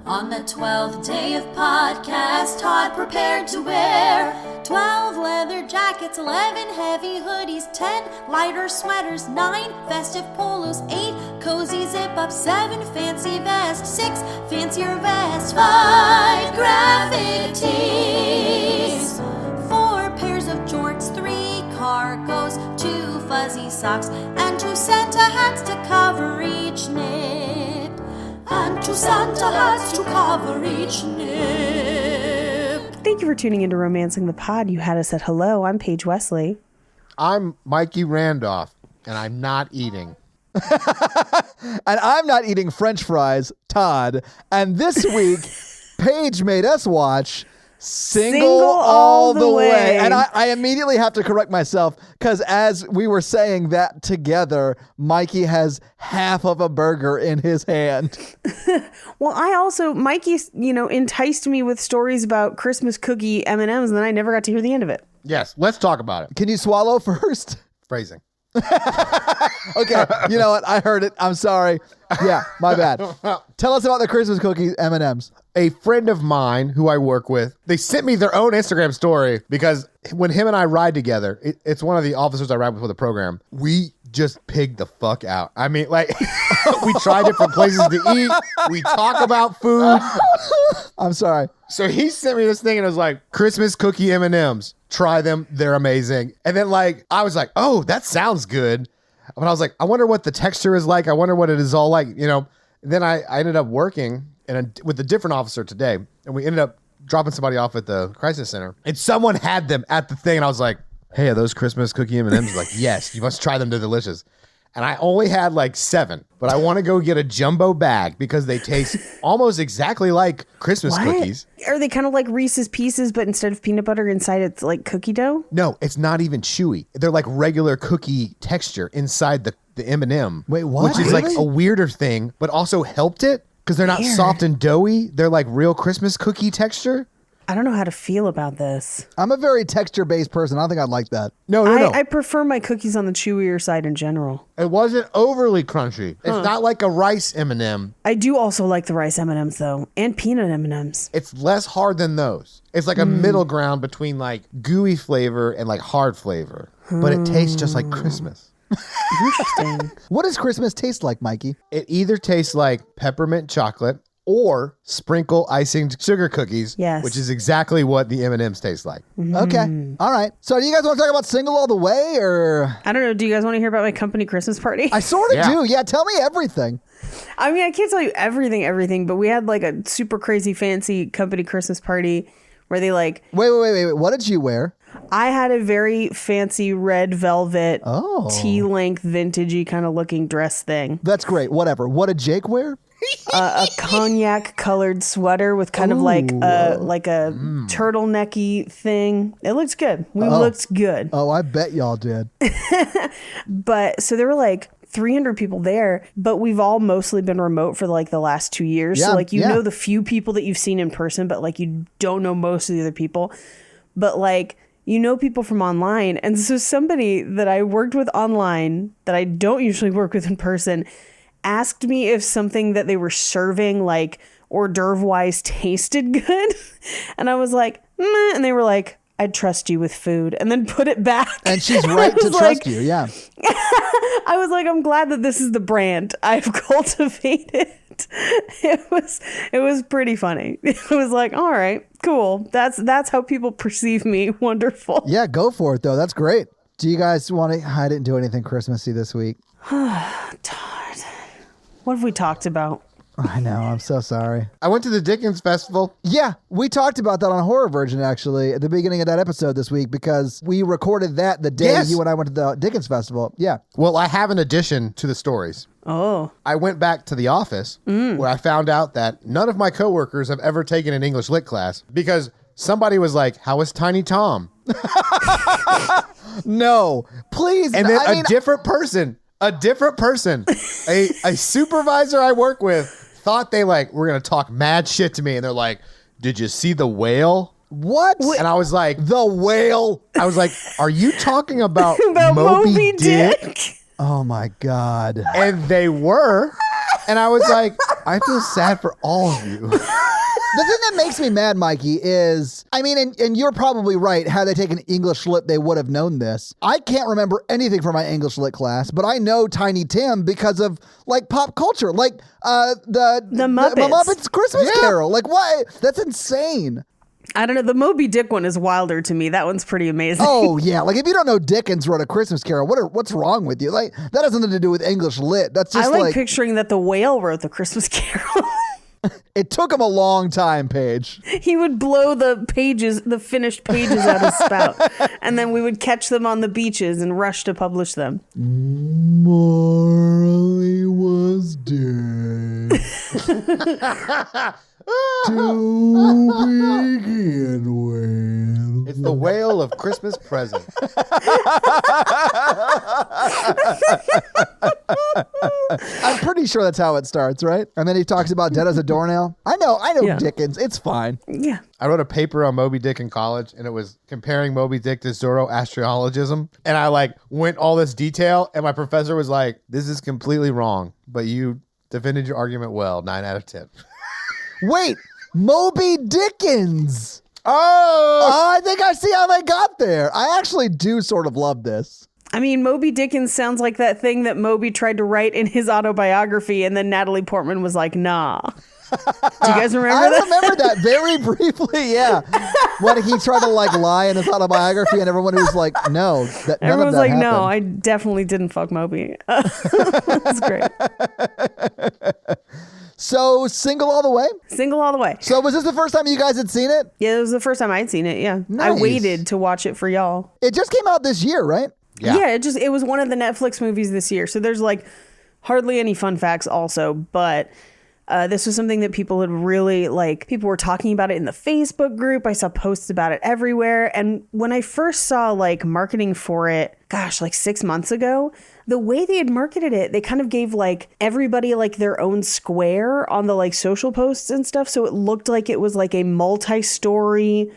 On the 12th day of podcast, Todd prepared to wear 12 leather jackets, 11 heavy hoodies, 10 lighter sweaters, 9 festive polos, 8 cozy zip-ups, 7 fancy vests, 6 fancier vests, 5 graphic tees, 4 pairs of jorts, 3 cargos, 2 fuzzy socks, and 2 Santa hats to cover each nip. And 2 Santa hats to cover each nip. Thank you for tuning into Romancing the Pod. You had us at hello. I'm Paige Wesley. I'm Mikey Randolph, and I'm not eating. And I'm not eating French fries, Todd. And this week, Paige made us watch Single All the Way. And I immediately have to correct myself because as we were saying that together, Mikey has half of a burger in his hand. Well, Mikey, enticed me with stories about Christmas cookie M&Ms, and then I never got to hear the end of it. Yes, let's talk about it. Can you swallow first? Phrasing. Okay, you know what? I heard it. I'm sorry. Yeah, my bad. Tell us about the Christmas cookies M&Ms. A friend of mine who I work with, they sent me their own Instagram story because when him and I ride together, it's one of the officers I ride with for the program. We just pigged the fuck out. I mean, we try different places to eat. We talk about food. I'm sorry. So he sent me this thing and it was like, Christmas cookie M&Ms. Try them. They're amazing. And then I was like, oh, that sounds good. But I was like, I wonder what the texture is like. I wonder what it is all like, Then I ended up working with a different officer today. And we ended up dropping somebody off at the crisis center. And someone had them at the thing. And I was like, hey, are those Christmas cookie M&Ms? Like, yes, you must try them. They're delicious. And I only had 7, but I want to go get a jumbo bag because they taste almost exactly like Christmas cookies. Are they kind of like Reese's Pieces, but instead of peanut butter inside it's like cookie dough? No, it's not even chewy. They're like regular cookie texture inside the M&M. Wait, what? Which is like a weirder thing, but also helped it because they're not soft and doughy. They're like real Christmas cookie texture. I don't know how to feel about this. I'm a very texture-based person. I don't think I'd like that. No. I prefer my cookies on the chewier side in general. It wasn't overly crunchy. It's not like a rice M&M. I do also like the rice M&Ms though, and peanut M&Ms. It's less hard than those. It's like a middle ground between gooey flavor and hard flavor, but it tastes just like Christmas. Interesting. What does Christmas taste like, Mikey? It either tastes like peppermint chocolate or sprinkle icing sugar cookies, yes, which is exactly what the M&Ms taste like. Okay. All right. So do you guys want to talk about Single All the Way or? I don't know. Do you guys want to hear about my company Christmas party? I sort of do. Yeah. Tell me everything. I mean, I can't tell you everything, but we had a super crazy fancy company Christmas party where they Wait. What did you wear? I had a very fancy red velvet, tea-length, vintagey kind of looking dress thing. That's great. Whatever. What did Jake wear? A cognac-colored sweater with kind of like a turtlenecky thing. It looks good. We looked good. Oh, I bet y'all did. But so there were 300 people there, but we've all mostly been remote for the last 2 years. Yeah, so know the few people that you've seen in person, but you don't know most of the other people. But people from online. And so somebody that I worked with online that I don't usually work with in person asked me if something that they were serving hors d'oeuvre wise tasted good. And I was like, meh. And they were like, I'd trust you with food, and then put it back. And she's right to trust you. Yeah. I was like, I'm glad that this is the brand I've cultivated. It was pretty funny. It was like, all right, cool. That's how people perceive me. Wonderful. Yeah, go for it though. That's great. Do you guys want to? I didn't do anything Christmassy this week. Todd, what have we talked about? I know. I'm so sorry. I went to the Dickens Festival. Yeah, we talked about that on Horror Virgin, actually, at the beginning of that episode this week, because we recorded that the day you and I went to the Dickens Festival. Yeah. Well, I have an addition to the stories. Oh. I went back to the office where I found out that none of my coworkers have ever taken an English lit class because somebody was like, how is Tiny Tom? No, please. And then a different person, a supervisor I work with thought they were going to talk mad shit to me. And they're like, did you see the whale? What? And I was like, the whale? I was like, are you talking about Moby Dick? Oh my God. And they were. And I was like, I feel sad for all of you. The thing that makes me mad, Mikey, is, I mean, and you're probably right. Had they taken English Lit, they would have known this. I can't remember anything from my English Lit class, but I know Tiny Tim because of, like, pop culture. Like, the Muppets. The Muppets Christmas Carol. Like, what? That's insane. I don't know. The Moby Dick one is wilder to me. That one's pretty amazing. Oh, yeah. Like, if you don't know Dickens wrote A Christmas Carol, what's wrong with you? Like, that has nothing to do with English Lit. That's just I like picturing that the whale wrote the Christmas Carol. It took him a long time, Paige. He would blow the finished pages out his spout, and then we would catch them on the beaches and rush to publish them. Marley was dead. To begin with. It's the whale of Christmas present. I'm pretty sure that's how it starts, right? And then he talks about dead as a doornail. I know Yeah. Dickens. It's fine. Yeah. I wrote a paper on Moby Dick in college, and it was comparing Moby Dick to Zoroastrianism. And I went all this detail, and my professor was like, "This is completely wrong, but you defended your argument well. 9 out of 10." Wait, Moby Dickens. Oh, I think I see how they got there. I actually do sort of love this. I mean, Moby Dickens sounds like that thing that Moby tried to write in his autobiography, and then Natalie Portman was like, nah. Do you guys remember I that? remember that very briefly, yeah. When he tried to lie in his autobiography, and everyone was like, no, none Everyone's of that like, happened. no, I definitely didn't fuck Moby. That's great. So, Single All the Way? Single all the way. So, was this the first time you guys had seen it? Yeah, it was the first time I'd seen it. Yeah. I Nice. waited to watch it for y'all. It just came out this year, right? Yeah. It was one of the Netflix movies this year. So there's hardly any fun facts also, but this was something that people had really people were talking about it in the Facebook group. I saw posts about it everywhere. And when I first saw marketing for it, 6 months ago, the way they had marketed it, they kind of gave everybody their own square on the social posts and stuff. So it looked like it was a multi-story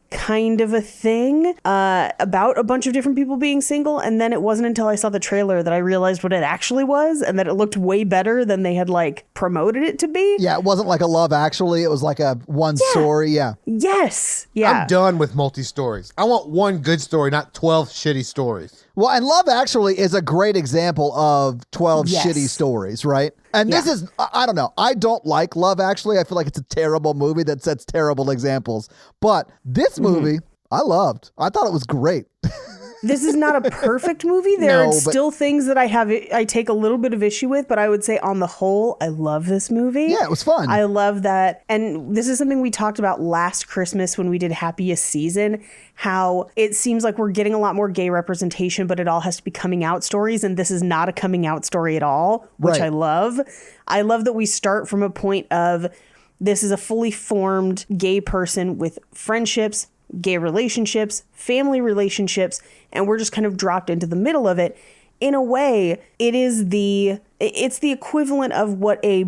kind of a thing about a bunch of different people being single. And then it wasn't until I saw the trailer that I realized what it actually was, and that it looked way better than they had promoted it to be. Yeah, it wasn't like a Love Actually. It was like a one story. Yeah. Yes. Yeah. I'm done with multi-stories. I want one good story, not 12 shitty stories. Well, and Love Actually is a great example of 12 Yes. shitty stories, right? And this is, I don't know. I don't like Love Actually. I feel like it's a terrible movie that sets terrible examples. But this movie, I loved. I thought it was great. This is not a perfect movie. There No, are but- still things that I take a little bit of issue with, but I would say on the whole, I love this movie. Yeah, it was fun. I love that. And this is something we talked about last Christmas when we did Happiest Season, how it seems like we're getting a lot more gay representation, but it all has to be coming out stories. And this is not a coming out story at all, which Right. I love. I love that we start from a point of this is a fully formed gay person with friendships, gay relationships, family relationships, and we're just kind of dropped into the middle of it. In a way, it's the equivalent of what a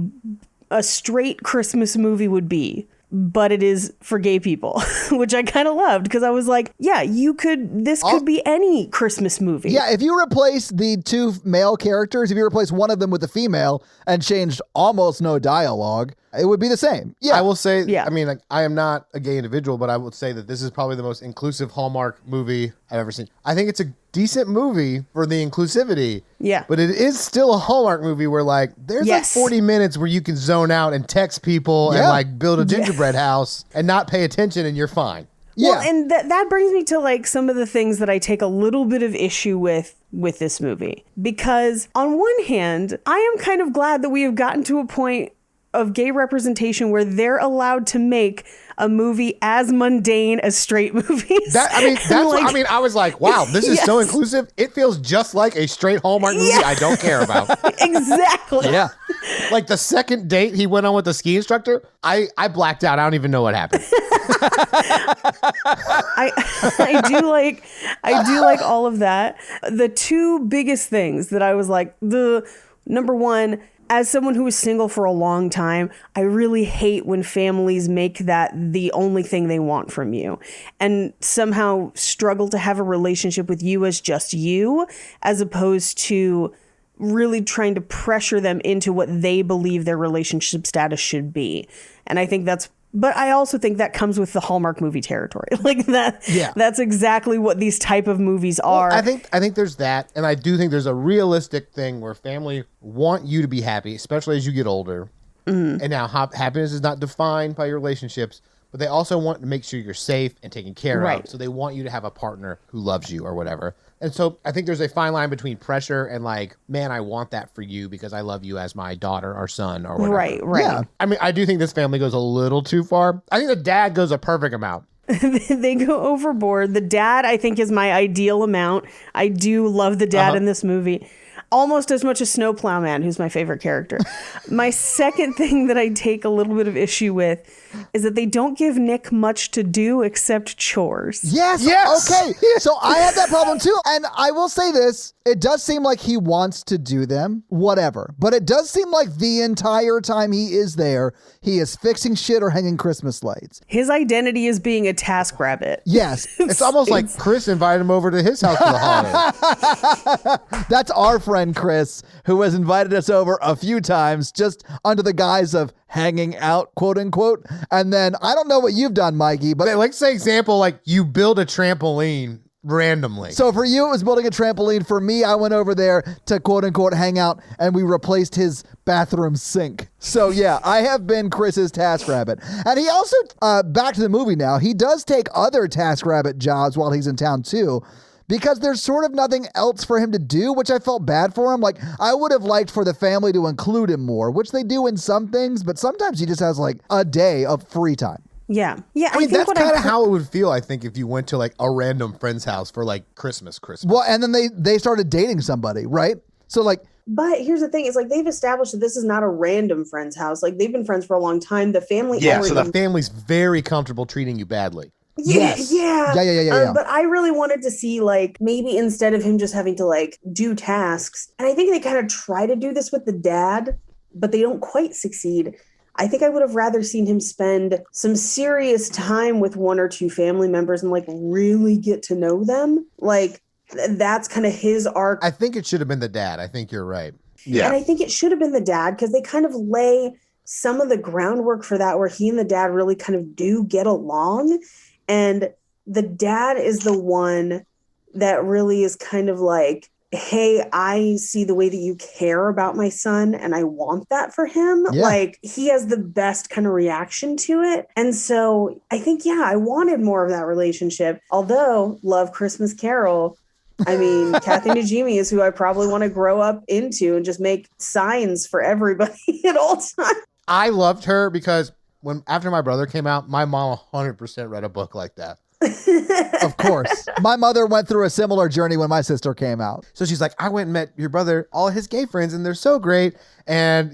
straight Christmas movie would be, but it is for gay people, which I kind of loved because I was like, yeah, this could be any Christmas movie. Yeah, if you replace the two male characters, if you replace one of them with a female and changed almost no dialogue, it would be the same. Yeah. I will say, Yeah. I mean, I am not a gay individual, but I would say that this is probably the most inclusive Hallmark movie I've ever seen. I think it's a decent movie for the inclusivity. Yeah. But it is still a Hallmark movie where there's Yes. 40 minutes where you can zone out and text people Yeah. and build a gingerbread house and not pay attention and you're fine. Well, Yeah. and that brings me to some of the things that I take a little bit of issue with this movie. Because on one hand, I am kind of glad that we have gotten to a point of gay representation where they're allowed to make a movie as mundane as straight movies. I was like, wow, this is so Yes. inclusive. It feels just like a straight Hallmark movie I don't care about. Exactly. Yeah. Like the second date he went on with the ski instructor, I blacked out. I don't even know what happened. I do like all of that. The two biggest things that I was like, the number one, as someone who was single for a long time, I really hate when families make that the only thing they want from you and somehow struggle to have a relationship with you as just you, as opposed to really trying to pressure them into what they believe their relationship status should be. And I think but I also think that comes with the Hallmark movie territory. Like that. Yeah. That's exactly what these type of movies are. I think there's that. And I do think there's a realistic thing where family want you to be happy, especially as you get older. Mm-hmm. And now happiness is not defined by your relationships, but they also want to make sure you're safe and taken care of. So they want you to have a partner who loves you or whatever. And so I think there's a fine line between pressure and like, man, I want that for you because I love you as my daughter or son or whatever. Right. Yeah. I mean, I do think this family goes a little too far. I think the dad goes a perfect amount. They go overboard. The dad, I think, is my ideal amount. I do love the dad in this movie. Almost as much as Snowplow Man, who's my favorite character. My second thing that I take a little bit of issue with is that they don't give Nick much to do except chores. Yes. Okay. So I have that problem too. And I will say this. It does seem like he wants to do them, whatever. But it does seem like the entire time he is there, he is fixing shit or hanging Christmas lights. His identity is being a task rabbit. Yes. It's almost like Chris invited him over to his house for the holiday. That's our friend Chris, who has invited us over a few times just under the guise of hanging out, quote unquote. And then I don't know what you've done, Mikey, but Let's say example, like you build a trampoline randomly. So for you, it was building a trampoline. For me, I went over there to quote unquote hang out and we replaced his bathroom sink. So yeah, I have been Chris's TaskRabbit. And he also, back to the movie now, he does take other TaskRabbit jobs while he's in town too, because there's sort of nothing else for him to do, which I felt bad for him. Like, I would have liked for the family to include him more, which they do in some things, but sometimes he just has like a day of free time. Yeah. I mean, that's kind of how it would feel, I think, if you went to like a random friend's house for like Christmas. Well, and then they started dating somebody, right? So like, but here's the thing, it's like they've established that this is not a random friend's house. Like they've been friends for a long time. The family so the family's very comfortable treating you badly. Yes. Yeah. But I really wanted to see, like, maybe instead of him just having to, like, do tasks, and I think they kind of try to do this with the dad, but they don't quite succeed. I think I would have rather seen him spend some serious time with one or two family members and, like, really get to know them. Like, that's kind of his arc. I think it should have been the dad. I think you're right. Yeah. And I think it should have been the dad because they kind of lay some of the groundwork for that where he and the dad really kind of do get along. And the dad is the one that really is kind of like, hey, I see the way that you care about my son and I want that for him. Yeah. Like he has the best kind of reaction to it. And so I think, I wanted more of that relationship. Although love Christmas Carol. I mean, Kathy Najimy is who I probably want to grow up into and just make signs for everybody at all times. I loved her because after my brother came out, my mom 100% read a book like that. Of course. My mother went through a similar journey when my sister came out. So she's like, I went and met your brother, all his gay friends, and they're so great. And,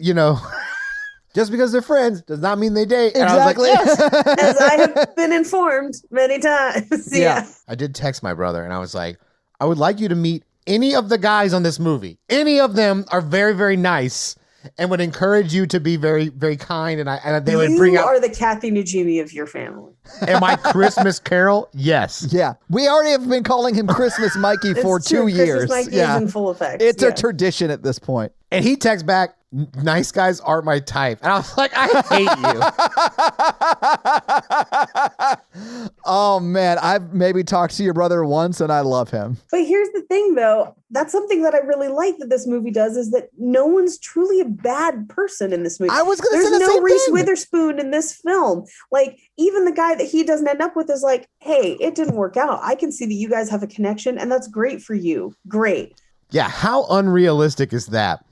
just because they're friends does not mean they date. Exactly. And I was like, yes. As I have been informed many times. Yeah. I did text my brother and I was like, I would like you to meet any of the guys on this movie. Any of them are very, very nice. And would encourage you to be very, very kind, and they would bring out. You are the Kathy Najimy of your family. Am I Christmas Carol? Yes. Yeah, we already have been calling him Christmas Mikey for 2 years. Christmas Mikey is in full effect. It's a tradition at this point. And he texts back, "Nice guys aren't my type," and I was like, I hate you. Oh man, I've maybe talked to your brother once, and I love him. But here's the thing, though. That's something that I really like that this movie does is that no one's truly a bad person in this movie. I was going to say the There's same no Reese thing. Witherspoon in this film. Like, even the guy that he doesn't end up with is like, hey, it didn't work out. I can see that you guys have a connection, and that's great for you. Great. Yeah, how unrealistic is that?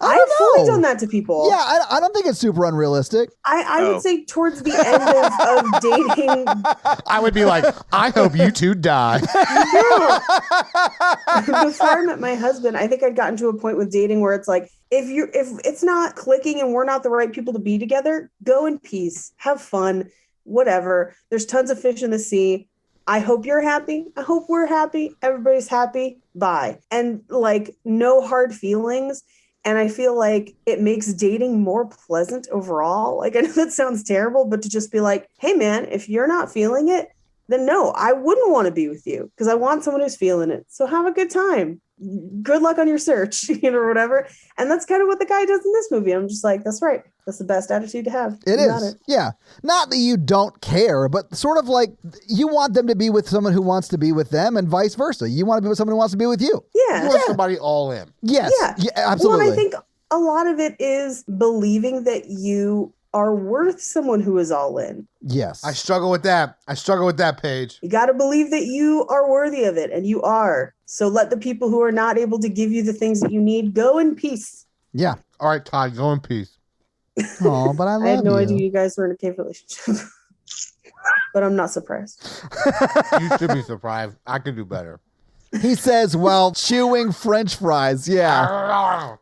I have fully done that to people. Yeah, I don't think it's super unrealistic. I would say towards the end of dating. I would be like, I hope you two die. No. Before I met my husband, I think I'd gotten to a point with dating where it's like, if it's not clicking and we're not the right people to be together, go in peace, have fun, whatever. There's tons of fish in the sea. I hope you're happy. I hope we're happy. Everybody's happy. Bye. And like, no hard feelings. And I feel like it makes dating more pleasant overall. Like, I know that sounds terrible, but to just be like, hey man, if you're not feeling it, then no, I wouldn't want to be with you because I want someone who's feeling it. So have a good time. Good luck on your search, or whatever. And that's kind of what the guy does in this movie. I'm just like, that's right. That's the best attitude to have. It You got is. Yeah. Not that you don't care, but sort of like you want them to be with someone who wants to be with them and vice versa. You want to be with someone who wants to be with you. Yeah. You want somebody all in. Yes. Yeah. Absolutely. Well, and I think a lot of it is believing that you are worth someone who is all in. Yes. I struggle with that. Paige. You got to believe that you are worthy of it, and you are. So let the people who are not able to give you the things that you need go in peace. Yeah. All right, Todd, go in peace. Oh, but I love I had no you. idea you guys were in a cave relationship. But I'm not surprised. You should be surprised. I could do better. He says, well, chewing French fries. Yeah.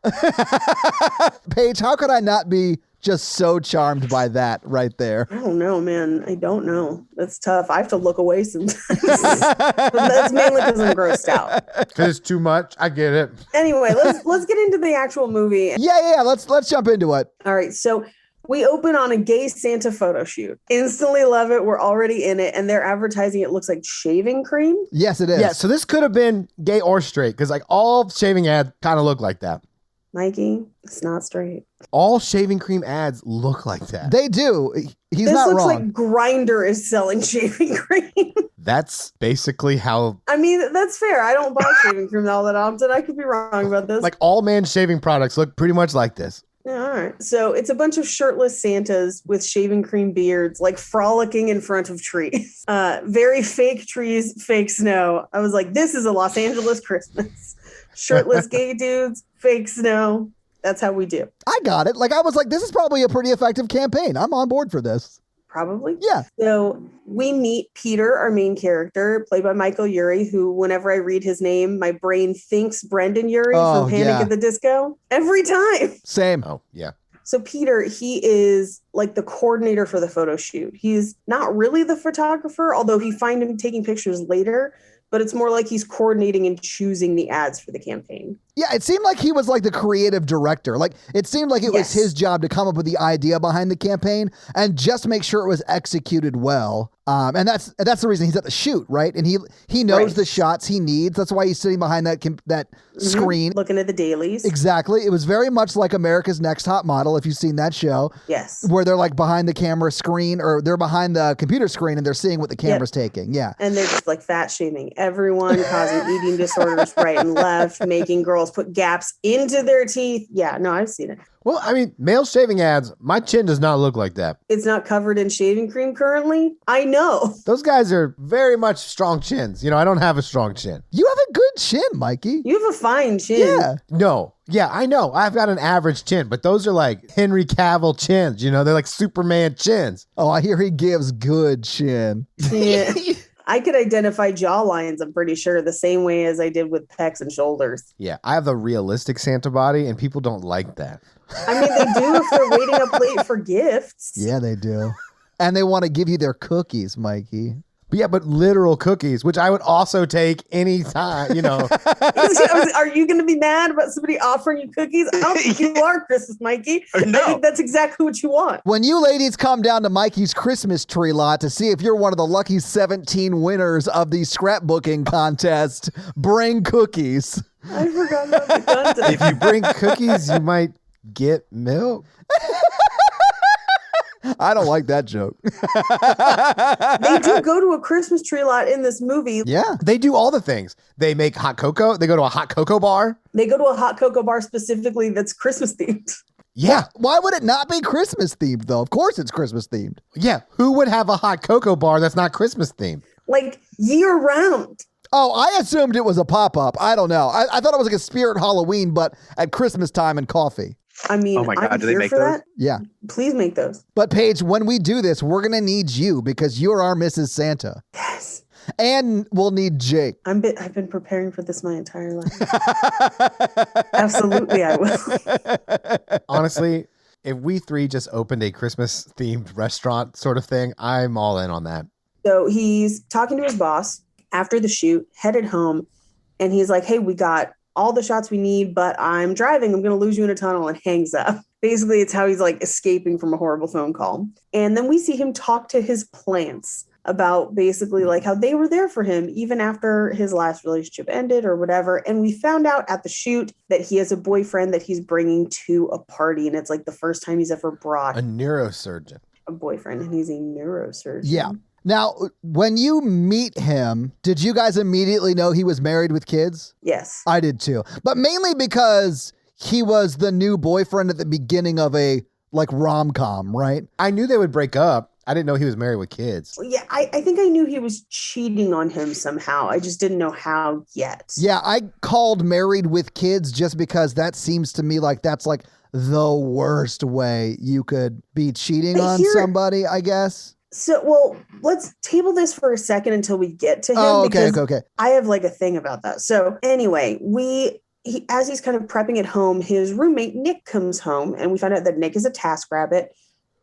Paige, how could I not be just so charmed by that right there? I don't know, man. I don't know. That's tough. I have to look away sometimes. But that's mainly because I'm grossed out. Because it's too much. I get it. Anyway, let's get into the actual movie. Yeah. Let's jump into it. All right, so we open on a gay Santa photo shoot. Instantly love it. We're already in it, and they're advertising it looks like shaving cream. Yes, it is. Yeah, so this could have been gay or straight because like all shaving ads kind of look like that. Mikey, it's not straight. All shaving cream ads look like that. They do. He's This not looks wrong. like Grindr is selling shaving cream. That's basically how I mean, that's fair. I don't buy shaving cream all that often. I could be wrong about this. like all man shaving products look pretty much like this. Yeah, all right. So it's a bunch of shirtless Santas with shaving cream beards, like frolicking in front of trees. Very fake trees, fake snow. I was like, this is a Los Angeles Christmas. Shirtless gay dudes, fake snow. That's how we do. I got it. Like, I was like, this is probably a pretty effective campaign. I'm on board for this. Probably. Yeah. So we meet Peter, our main character, played by Michael Urie, who whenever I read his name, my brain thinks Brendan Urie Oh, from Panic yeah. at the Disco. Every time. Same. Oh, yeah. So Peter, he is like the coordinator for the photo shoot. He's not really the photographer, although you find him taking pictures later, but it's more like he's coordinating and choosing the ads for the campaign. Yeah, it seemed like he was like the creative director. Like, it seemed like it was Yes. his job to come up with the idea behind the campaign and just make sure it was executed well. And that's the reason he's at the shoot, right? And he knows Right. the shots he needs. That's why he's sitting behind that screen. Looking at the dailies. Exactly. It was very much like America's Next Top Model, if you've seen that show, Yes. where they're like behind the camera screen or they're behind the computer screen and they're seeing what the camera's taking. Yeah. And they're just like fat shaming everyone, causing eating disorders right and left, making girls put gaps into their teeth. Yeah, no, I've seen it. Well, I mean, male shaving ads, my chin does not look like that. It's not covered in shaving cream currently. I know. Those guys are very much strong chins. You know, I don't have a strong chin. You have a good chin, Mikey. You have a fine chin. Yeah. No. Yeah, I know. I've got an average chin, but those are like Henry Cavill chins. You know, they're like Superman chins. Oh, I hear he gives good chin. Yeah. I could identify jaw lines, I'm pretty sure, the same way as I did with pecs and shoulders. Yeah, I have the realistic Santa body, and people don't like that. I mean, they do if they're waiting up late for gifts. Yeah, they do. And they want to give you their cookies, Mikey. But yeah, but literal cookies, which I would also take anytime, you know. Are you going to be mad about somebody offering you cookies? I don't think you are, Christmas Mikey. No. I think that's exactly what you want. When you ladies come down to Mikey's Christmas tree lot to see if you're one of the lucky 17 winners of the scrapbooking contest, bring cookies. I forgot about the content. If you bring cookies, you might get milk. I don't like that joke. They do go to a Christmas tree lot in this movie. Yeah. They do all the things. They make hot cocoa. They go to a hot cocoa bar. They go to a hot cocoa bar specifically that's Christmas themed. Yeah. Why would it not be Christmas themed, though? Of course it's Christmas themed. Yeah. Who would have a hot cocoa bar that's not Christmas themed? Like year round. Oh, I assumed it was a pop-up. I don't know. I thought it was like a spirit Halloween, but at Christmas time and coffee. I mean, Oh my God, I'm do they here make for those? that. Yeah. Please make those. But Paige, when we do this, we're going to need you because you're our Mrs. Santa. Yes. And we'll need Jake. I've been preparing for this my entire life. Absolutely, I will. Honestly, if we three just opened a Christmas themed restaurant sort of thing, I'm all in on that. So he's talking to his boss after the shoot, headed home, and he's like, hey, we got all the shots we need, but I'm driving. I'm going to lose you in a tunnel, and hangs up. Basically, it's how he's like escaping from a horrible phone call. And then we see him talk to his plants about basically like how they were there for him even after his last relationship ended or whatever. And we found out at the shoot that he has a boyfriend that he's bringing to a party. And it's like the first time he's ever brought A neurosurgeon. a boyfriend, and he's a neurosurgeon. Yeah. Now, when you meet him, did you guys immediately know he was married with kids? Yes. I did too. But mainly because he was the new boyfriend at the beginning of a like rom-com, right? I knew they would break up. I didn't know he was married with kids. Yeah, I think I knew he was cheating on him somehow. I just didn't know how yet. Yeah, I called married with kids just because that seems to me like that's like the worst way you could be cheating But on somebody, I guess. So, well, let's table this for a second until we get to him. Oh, okay, because okay. I have like a thing about that. So anyway, as he's kind of prepping at home, his roommate Nick comes home, and we find out that Nick is a TaskRabbit,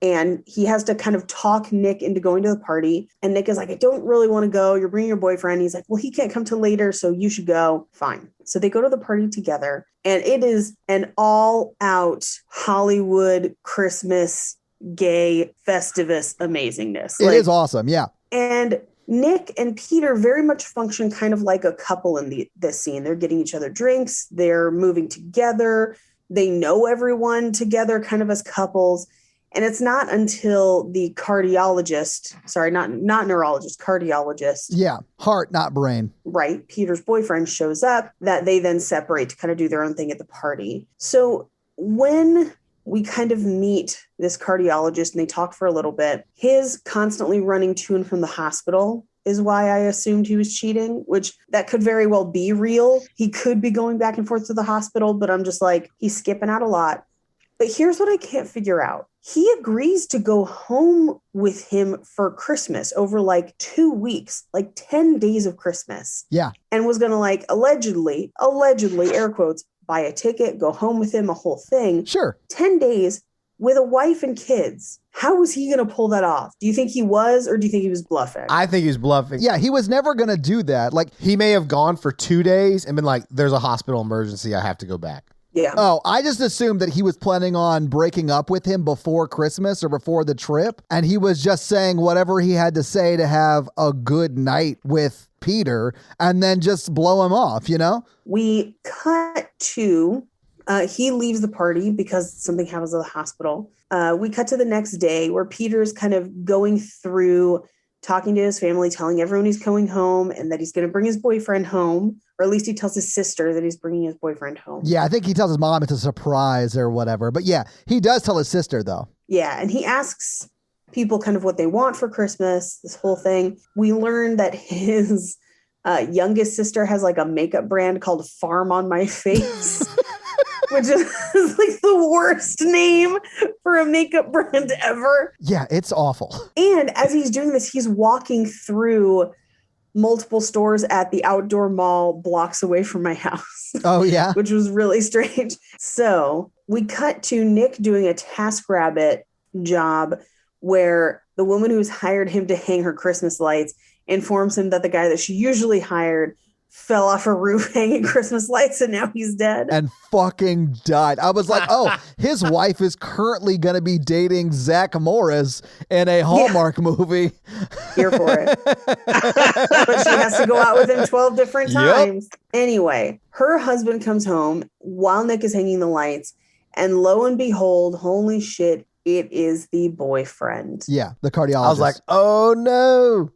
and he has to kind of talk Nick into going to the party. And Nick is like, I don't really want to go. You're bringing your boyfriend. He's like, well, he can't come till later, so you should go. Fine. So they go to the party together, and it is an all-out Hollywood Christmas gay Festivus amazingness. It is awesome, yeah. And Nick and Peter very much function kind of like a couple in this scene. They're getting each other drinks. They're moving together. They know everyone together kind of as couples. And it's not until the cardiologist, sorry, not neurologist, cardiologist. Yeah, heart, not brain. Right. Peter's boyfriend shows up that they then separate to kind of do their own thing at the party. So when we kind of meet this cardiologist and they talk for a little bit, his constantly running to and from the hospital is why I assumed he was cheating, which that could very well be real. He could be going back and forth to the hospital, but I'm just like, he's skipping out a lot. But here's what I can't figure out. He agrees to go home with him for Christmas over like 2 weeks, like 10 days of Christmas. Yeah. And was going to like allegedly, air quotes, buy a ticket, go home with him, a whole thing. Sure. 10 days with a wife and kids. How was he going to pull that off? Do you think he was, or do you think he was bluffing? I think he was bluffing. Yeah, he was never going to do that. Like, He may have gone for 2 days and been like, there's a hospital emergency. I have to go back. Yeah. oh, I just assumed that he was planning on breaking up with him before Christmas or before the trip. And he was just saying whatever he had to say to have a good night with Peter and then just blow him off, you know? We cut to, he leaves the party because something happens at the hospital. We cut to the next day where Peter's kind of going through, talking to his family, telling everyone he's going home and that he's going to bring his boyfriend home. Or at least he tells his sister that he's bringing his boyfriend home. Yeah, I think he tells his mom it's a surprise or whatever. But yeah, he does tell his sister, though. Yeah, and he asks people kind of what they want for Christmas, this whole thing. We learn that his youngest sister has like a makeup brand called Farm on My Face, which is like the worst name for a makeup brand ever. Yeah, it's awful. And as he's doing this, he's walking through multiple stores at the outdoor mall blocks away from my house. Oh, yeah? Which was really strange. So we cut to Nick doing a TaskRabbit job where the woman who's hired him to hang her Christmas lights informs him that the guy that she usually hired fell off a roof hanging Christmas lights and now he's dead. And fucking died. I was like, oh, his wife is currently going to be dating Zach Morris in a Hallmark movie. Here for it. But she has to go out with him 12 different times. Yep. Anyway, her husband comes home while Nick is hanging the lights. And lo and behold, holy shit, it is the boyfriend. Yeah, the cardiologist. I was like, oh no.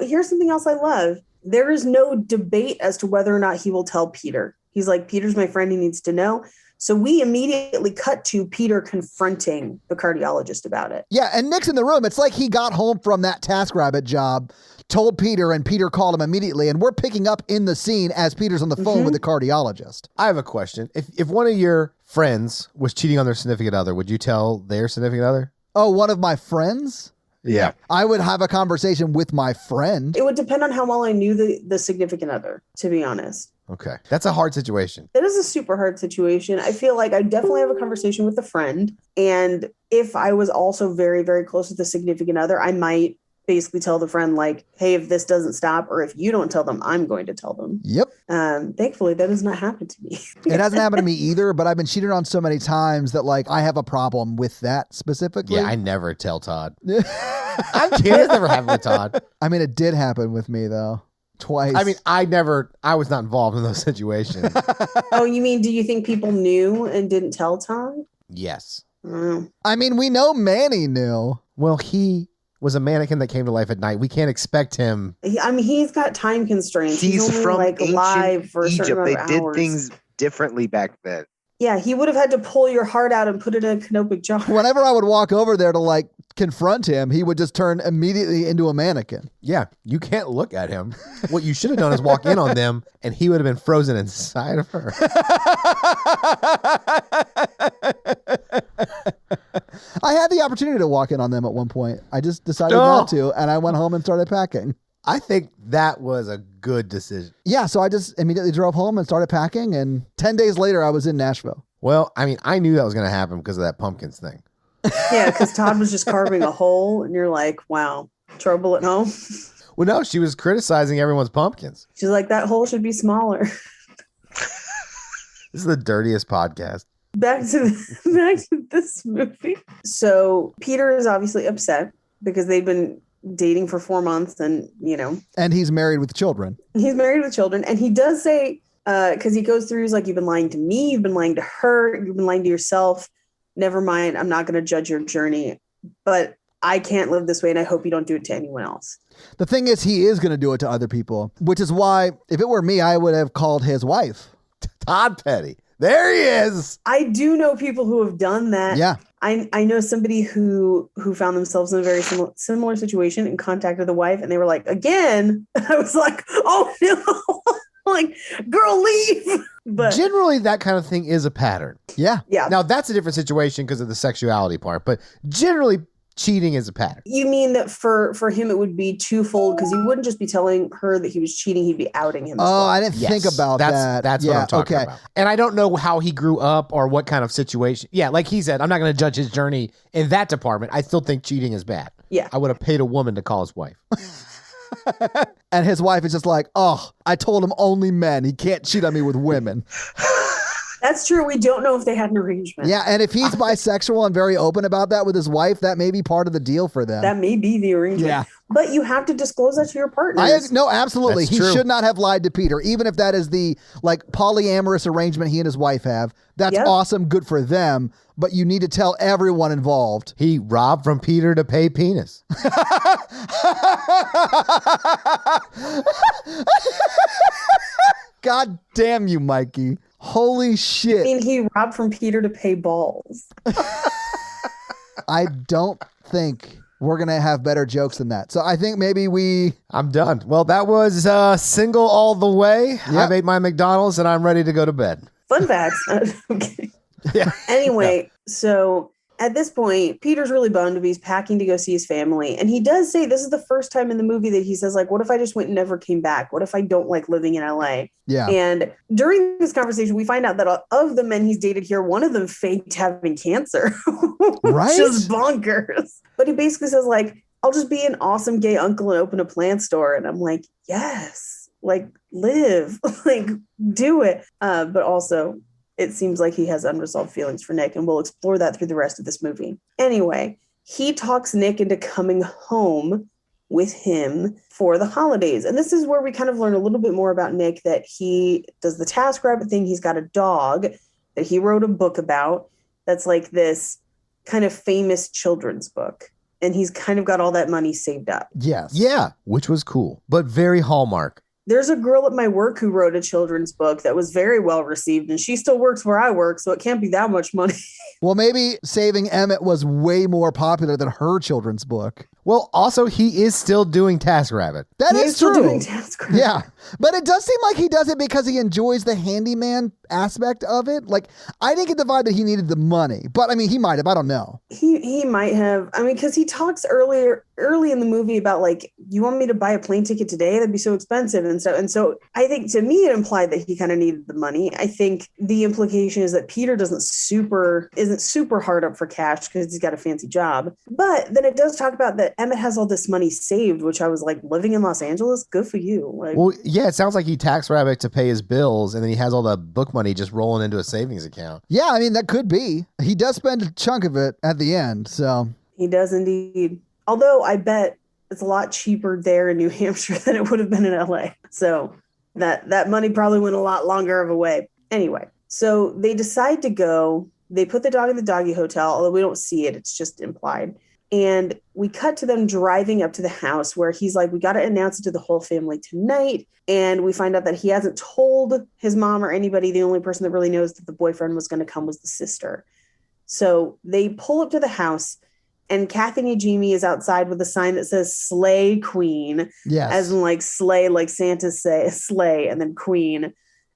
Here's something else I love. There is no debate as to whether or not he will tell Peter. He's like, Peter's my friend. He needs to know. So we immediately cut to Peter confronting the cardiologist about it. Yeah, and Nick's in the room. It's like he got home from that TaskRabbit job, told Peter, and Peter called him immediately. And we're picking up in the scene as Peter's on the phone with the cardiologist. I have a question. If one of your friends was cheating on their significant other, would you tell their significant other? Oh, one of my friends? Yeah. I would have a conversation with my friend. It would depend on how well I knew the significant other, to be honest. Okay. That's a hard situation. It is a super hard situation. I feel like I definitely have a conversation with a friend. And if I was also very, very close with the significant other, I might basically tell the friend, like, hey, if this doesn't stop, or if you don't tell them, I'm going to tell them. Yep. Thankfully, that has not happened to me. It hasn't happened to me either, but I've been cheated on so many times that like I have a problem with that specifically. Yeah, I never tell Todd. I'm kidding. It's never happened with Todd. I mean, it did happen with me though. Twice. I mean, I was not involved in those situations. Oh, you mean, do you think people knew and didn't tell Tom? Yes. I mean, we know Manny knew. Well, he was a mannequin that came to life at night. We can't expect him. He's got time constraints. He's only from like ancient alive for a certain Egypt. amount They of did hours. things differently back then. Yeah, he would have had to pull your heart out and put it in a canopic jar. Whenever I would walk over there to like confront him, he would just turn immediately into a mannequin. Yeah, you can't look at him. What you should have done is walk in on them, and he would have been frozen inside of her. I had the opportunity to walk in on them at one point. I just decided not to, and I went home and started packing. I think that was a good decision. Yeah, so I just immediately drove home and started packing, and 10 days later, I was in Nashville. Well, I mean, I knew that was going to happen because of that pumpkins thing. Yeah, because Todd was just carving a hole, and you're like, wow, trouble at home. Well, no, she was criticizing everyone's pumpkins. She's like, that hole should be smaller. This is the dirtiest podcast. Back to this movie. So Peter is obviously upset because they've been dating for 4 months, and And he's married with children. he's married with children, and he does say, because he goes through, he's like, you've been lying to me, you've been lying to her, you've been lying to yourself. Never mind, I'm not going to judge your journey, but I can't live this way, and I hope you don't do it to anyone else. The thing is, he is going to do it to other people, which is why, if it were me, I would have called his wife. Todd Petty. There he is. I do know people who have done that. Yeah. I know somebody who found themselves in a very similar situation and contacted the wife, and they were like, again. I was like, oh no, like, girl, leave. But Generally, that kind of thing is a pattern. Yeah. yeah. Now, that's a different situation because of the sexuality part, but generally, cheating is a pattern. You mean that for him it would be twofold, because he wouldn't just be telling her that he was cheating, he'd be outing him as Oh, well. I didn't think about that. That's what I'm talking about. And I don't know how he grew up or what kind of situation. Yeah, like he said, I'm not going to judge his journey in that department. I still think cheating is bad. Yeah. I would have paid a woman to call his wife. And his wife is just like, oh, I told him only men. He can't cheat on me with women. That's true. We don't know if they had an arrangement. Yeah, and if he's bisexual and very open about that with his wife, that may be part of the deal for them. That may be the arrangement. Yeah. But you have to disclose that to your partner. No, absolutely. That's He true. should not have lied to Peter, even if that is the like polyamorous arrangement he and his wife have. That's Yep. awesome, good for them. But you need to tell everyone involved. He robbed from Peter to pay penis. God damn you, Mikey. Holy shit. I mean, he robbed from Peter to pay balls. I don't think we're going to have better jokes than that. So I think maybe I'm done. Well, that was single all the way. Yep. I've ate my McDonald's and I'm ready to go to bed. Fun facts. Okay. Yeah. Anyway, so at this point, Peter's really bummed, but he's packing to go see his family. And he does say this is the first time in the movie that he says, like, what if I just went and never came back? What if I don't like living in LA? Yeah. And during this conversation, we find out that of the men he's dated here, one of them faked having cancer, Right? which is bonkers. But he basically says, like, I'll just be an awesome gay uncle and open a plant store. And I'm like, yes, like, live, like, do it. But also, it seems like he has unresolved feelings for Nick, and we'll explore that through the rest of this movie. Anyway, he talks Nick into coming home with him for the holidays. And this is where we kind of learn a little bit more about Nick, that he does the TaskRabbit thing. He's got a dog that he wrote a book about that's like this kind of famous children's book. And he's kind of got all that money saved up. Yes. Yeah, which was cool, but very Hallmark. There's a girl at my work who wrote a children's book that was very well received, and she still works where I work, so it can't be that much money. Well, maybe Saving Emmett was way more popular than her children's book. Well, also, he is still doing TaskRabbit. That He is still true. doing TaskRabbit. Yeah. But it does seem like he does it because he enjoys the handyman aspect of it. Like, I didn't get the vibe that he needed the money, but I mean, he might have. I don't know. He might have. I mean, because he talks early in the movie about, like, you want me to buy a plane ticket today? That'd be so expensive and stuff. And so I think, to me, it implied that he kind of needed the money. I think the implication is that Peter isn't super hard up for cash because he's got a fancy job. But then it does talk about that that Emmett has all this money saved, which I was like, living in Los Angeles, good for you. Like, Well, yeah, it sounds like he tax rabbit to pay his bills, and then he has all the book money just rolling into a savings account. Yeah, I mean, that could be. He does spend a chunk of it at the end, so. he does indeed. Although I bet it's a lot cheaper there in New Hampshire than it would have been in LA. So that money probably went a lot longer of a way. Anyway, so they decide to go. They put the dog in the doggy hotel, although we don't see it. It's just implied. And we cut to them driving up to the house where he's like, we got to announce it to the whole family tonight. And we find out that he hasn't told his mom or anybody. The only person that really knows that the boyfriend was going to come was the sister. So they pull up to the house, and Kathy Najimy is outside with a sign that says Slay Queen. Yes. As in like slay, like Santa say, slay, and then queen.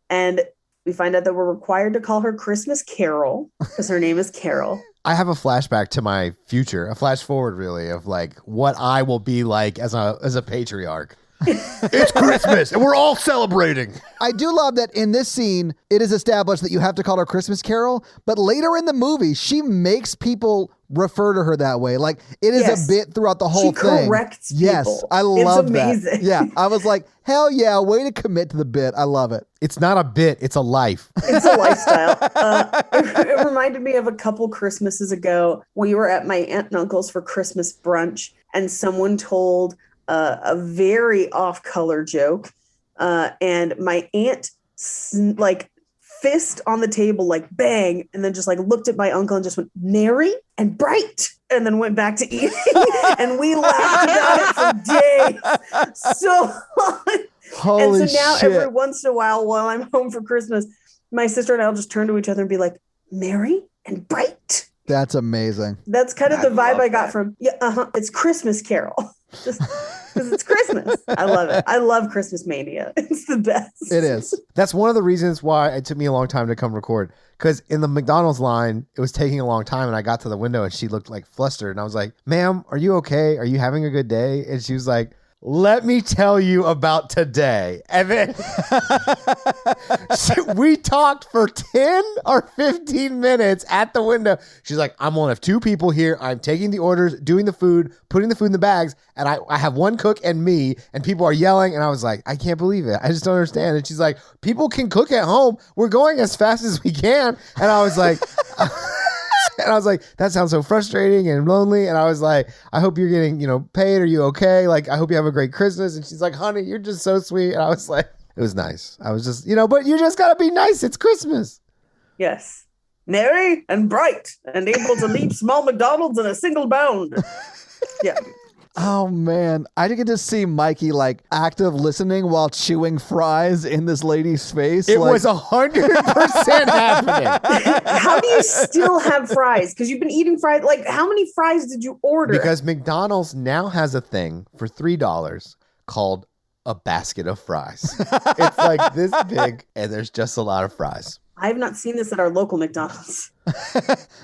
And we find out that we're required to call her Christmas Carol because her name is Carol. I have a flashback to my future, a flash forward really of like what I will be like as a patriarch. It's Christmas and we're all celebrating. I do love that in this scene, it is established that you have to call her Christmas Carol, but later in the movie, she makes people refer to her that way. Like, it is a bit throughout the whole thing. She corrects people. Yes, I love amazing. that. Yeah, I was like, hell yeah, way to commit to the bit. I love it. It's not a bit, it's a life. It's a lifestyle. It reminded me of a couple Christmases ago. We were at my aunt and uncle's for Christmas brunch, and someone told a very off-color joke, and my aunt like fist on the table, like bang, and then just like looked at my uncle and just went merry and bright, and then went back to eating. And we laughed about it for days. So Holy and so now shit. every once in a while I'm home for Christmas, my sister and I'll just turn to each other and be like, merry and bright. That's amazing. That's kind of the vibe love I got that. from it's Christmas Carol. Just because it's Christmas. I love it. I love Christmas mania. It's the best. It is. That's one of the reasons why it took me a long time to come record. Because in the McDonald's line, it was taking a long time, and I got to the window and she looked like flustered. And I was like, ma'am, are you okay? Are you having a good day? And she was like, let me tell you about today. And then we talked for 10 or 15 minutes at the window. She's like, I'm one of two people here. I'm taking the orders, doing the food, putting the food in the bags. And I have one cook and me, and people are yelling. And I was like, I can't believe it. I just don't understand. And she's like, people can cook at home. We're going as fast as we can. And I was like... And I was like, that sounds so frustrating and lonely. And I was like, I hope you're getting, paid. Are you okay? Like, I hope you have a great Christmas. And she's like, honey, you're just so sweet. And I was like, it was nice. I was just, but you just got to be nice. It's Christmas. Yes. Merry and bright and able to leap small McDonald's in a single bound. Yeah. Oh man, I get to see Mikey like active listening while chewing fries in this lady's face. It like, was 100% happening. How do you still have fries? Because you've been eating fries. Like, how many fries did you order? Because McDonald's now has a thing for $3 called a basket of fries. It's like this big, and there's just a lot of fries. I have not seen this at our local McDonald's.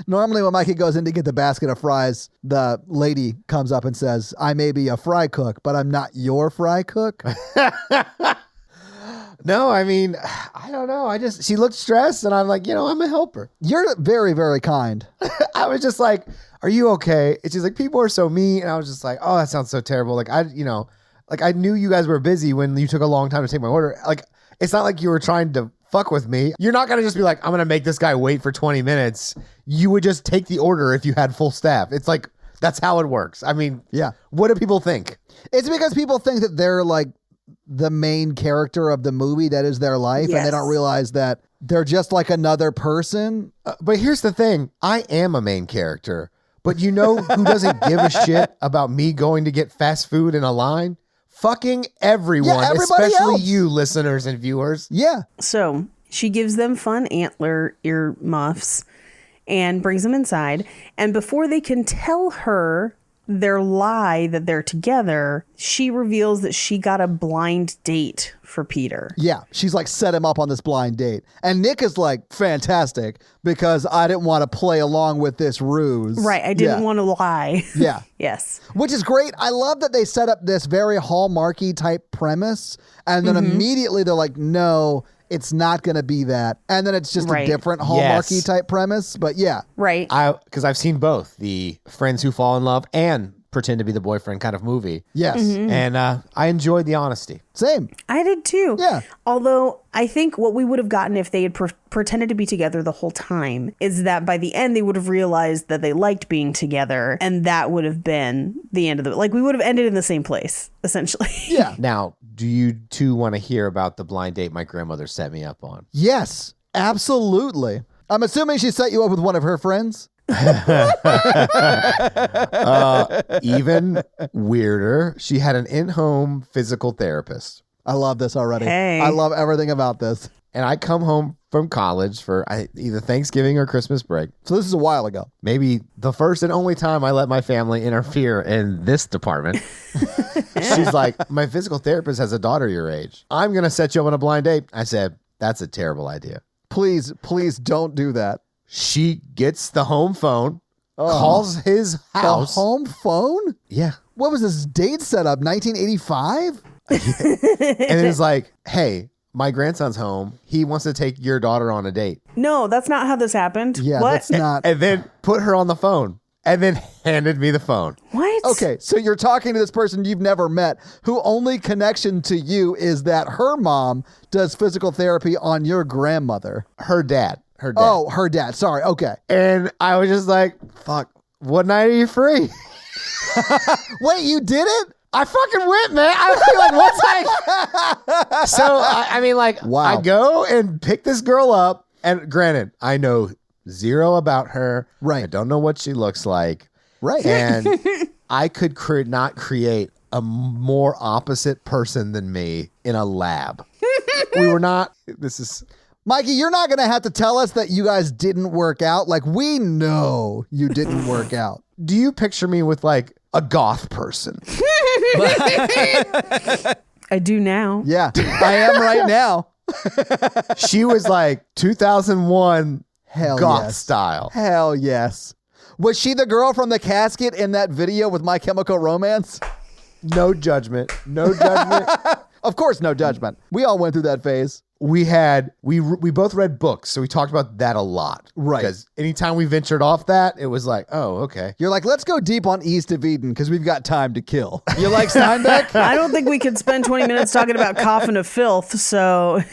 Normally when Mikey goes in to get the basket of fries, the lady comes up and says, I may be a fry cook, but I'm not your fry cook. No, I mean, I don't know. She looked stressed, and I'm like, I'm a helper. You're very, very kind. I was just like, are you okay? And she's like, people are so mean. And I was just like, oh, that sounds so terrible. Like, I knew you guys were busy when you took a long time to take my order. Like, it's not like you were trying to fuck with me. You're not going to just be like, I'm going to make this guy wait for 20 minutes. You would just take the order if you had full staff. It's like, that's how it works. I mean, yeah. What do people think? It's because people think that they're like the main character of the movie that is their life. Yes. And they don't realize that they're just like another person. But here's the thing. I am a main character. But you know who doesn't give a shit about me going to get fast food in a line? Fucking everyone, Yeah, everybody especially else. you listeners and viewers. Yeah. So she gives them fun antler ear muffs and brings them inside. And before they can tell her their lie that they're together, she reveals that she got a blind date for Peter. Yeah. She's like set him up on this blind date. And Nick is like, fantastic, because I didn't want to play along with this ruse. Right. I didn't want to lie. Yeah. Yes. Which is great. I love that they set up this very Hallmarky type premise. And then immediately they're like, no, it's not going to be that. And then it's just a Right. different Hallmarky Yes. type premise. But yeah. Right. Because I've seen both the Friends Who Fall in Love and pretend to be the boyfriend kind of movie. Yes. And I enjoyed the honesty. Same. I did too. Yeah. Although I think what we would have gotten if they had pretended to be together the whole time is that by the end they would have realized that they liked being together, and that would have been the end of the, like, we would have ended in the same place essentially. Yeah. Now, do you two want to hear about the blind date my grandmother set me up on? Yes, absolutely. I'm assuming she set you up with one of her friends. Even weirder, she had an in-home physical therapist. I love this already. Hey. I love everything about this. And I come home from college for either Thanksgiving or Christmas break. So this is a while ago. Maybe the first and only time I let my family interfere in this department. She's like, my physical therapist has a daughter your age. I'm going to set you up on a blind date. I said, that's a terrible idea. Please don't do that. She gets the home phone, calls his house. The home phone? Yeah. What was this date set up? 1985? And it's like, hey, my grandson's home. He wants to take your daughter on a date. No, that's not how this happened. Yeah, What? that's not. And then put her on the phone. And then handed me the phone. What? Okay, so you're talking to this person you've never met, who only connection to you is that her mom does physical therapy on your grandmother. Her dad. Oh, her dad. Sorry. Okay. And I was just like, fuck, what night are you free? Wait, you did it? I fucking went, man. I was like, what's like? So, I mean, like, Wow. I go and pick this girl up. And granted, I know zero about her. Right. I don't know what she looks like. Right. And I could not create a more opposite person than me in a lab. We were not, this is... Mikey, you're not going to have to tell us that you guys didn't work out. Like, we know you didn't work out. Do you picture me with like a goth person? I do now. Yeah, I am right now. She was like 2001 Hell goth yes. style. Hell yes. Was she the girl from the casket in that video with My Chemical Romance? No judgment. No judgment. Of course, no judgment. We all went through that phase. We both read books, so we talked about that a lot. Right. Because anytime we ventured off that, it was like, oh, okay. You're like, let's go deep on East of Eden because we've got time to kill. You like Steinbeck? I don't think we could spend 20 minutes talking about Coffin of Filth, so,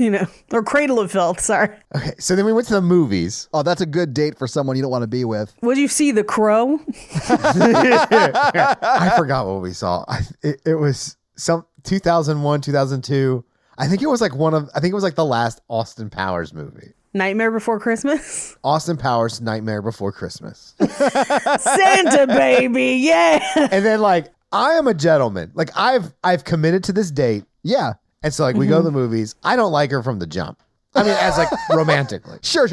or Cradle of Filth, sorry. Okay, so then we went to the movies. Oh, that's a good date for someone you don't want to be with. Would you see The Crow? I forgot what we saw. It was some 2001, 2002. I think it was like the last Austin Powers movie. Nightmare Before Christmas? Austin Powers' Nightmare Before Christmas. Santa baby, yeah. And then like, I am a gentleman. Like I've committed to this date. Yeah. And so like we go to the movies. I don't like her from the jump. I mean, as like romantically. Sure.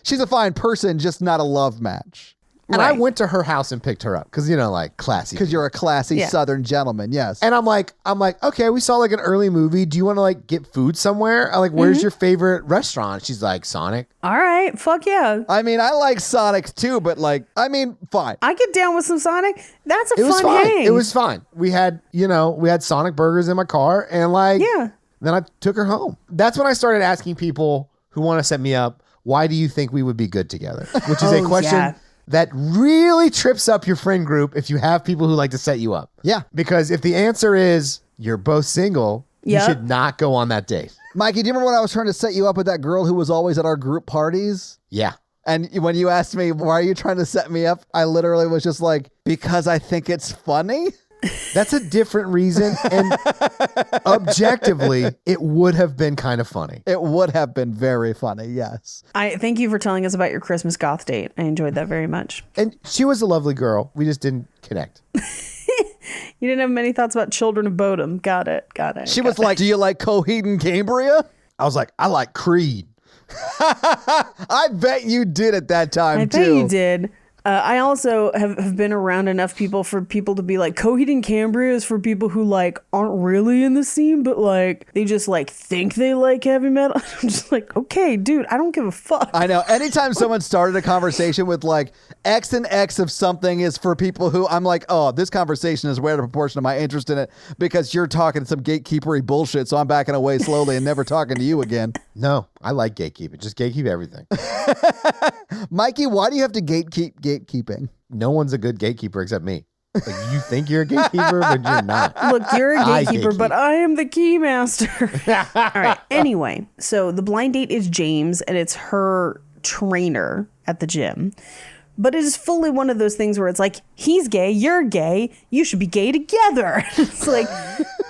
She's a fine person, just not a love match. And I Right. went to her house and picked her up because, like classy. Because you're a classy Yeah. Southern gentleman, yes. And I'm like, okay, we saw like an early movie. Do you want to like get food somewhere? I'm like, where's your favorite restaurant? She's like, Sonic. All right, fuck yeah. I mean, I like Sonic too, but fine. I get down with some Sonic. That's a It was fun fine. hang. It was fine. We had Sonic burgers in my car and like, Yeah. then I took her home. That's when I started asking people who want to set me up, why do you think we would be good together? Which is a Oh, question yeah. that really trips up your friend group if you have people who like to set you up. Yeah. Because if the answer is you're both single, Yep. you should not go on that date. Mikey, do you remember when I was trying to set you up with that girl who was always at our group parties? Yeah. And when you asked me, why are you trying to set me up? I literally was just like, because I think it's funny. That's a different reason. And objectively, it would have been kind of funny. It would have been very funny, yes. I thank you for telling us about your Christmas goth date. I enjoyed that very much. And she was a lovely girl. We just didn't connect. You didn't have many thoughts about Children of Bodom. Got it. She was like, do you like Coheed and Cambria? I was like, I like Creed. I bet you did at that time, I too. bet you did. I also have been around enough people for people to be like, Coheed and Cambria is for people who like aren't really in the scene, but like they just like think they like heavy metal. I'm just like, okay, dude, I don't give a fuck. I know. Anytime someone started a conversation with like X and X of something is for people who I'm like, oh, this conversation is way out of proportion to my interest in it because you're talking some gatekeepery bullshit. So I'm backing away slowly and never talking to you again. No, I like gatekeeping. Just gatekeep everything. Mikey, why do you have to gatekeeping? No one's a good gatekeeper except me. Like, you think you're a gatekeeper, but you're not. Look, you're a I gatekeeper, but gatekeep. I am the key master. All right. Anyway, so the blind date is James, and it's her trainer at the gym. But it is fully one of those things where it's like, he's gay, you're gay, you should be gay together. It's like,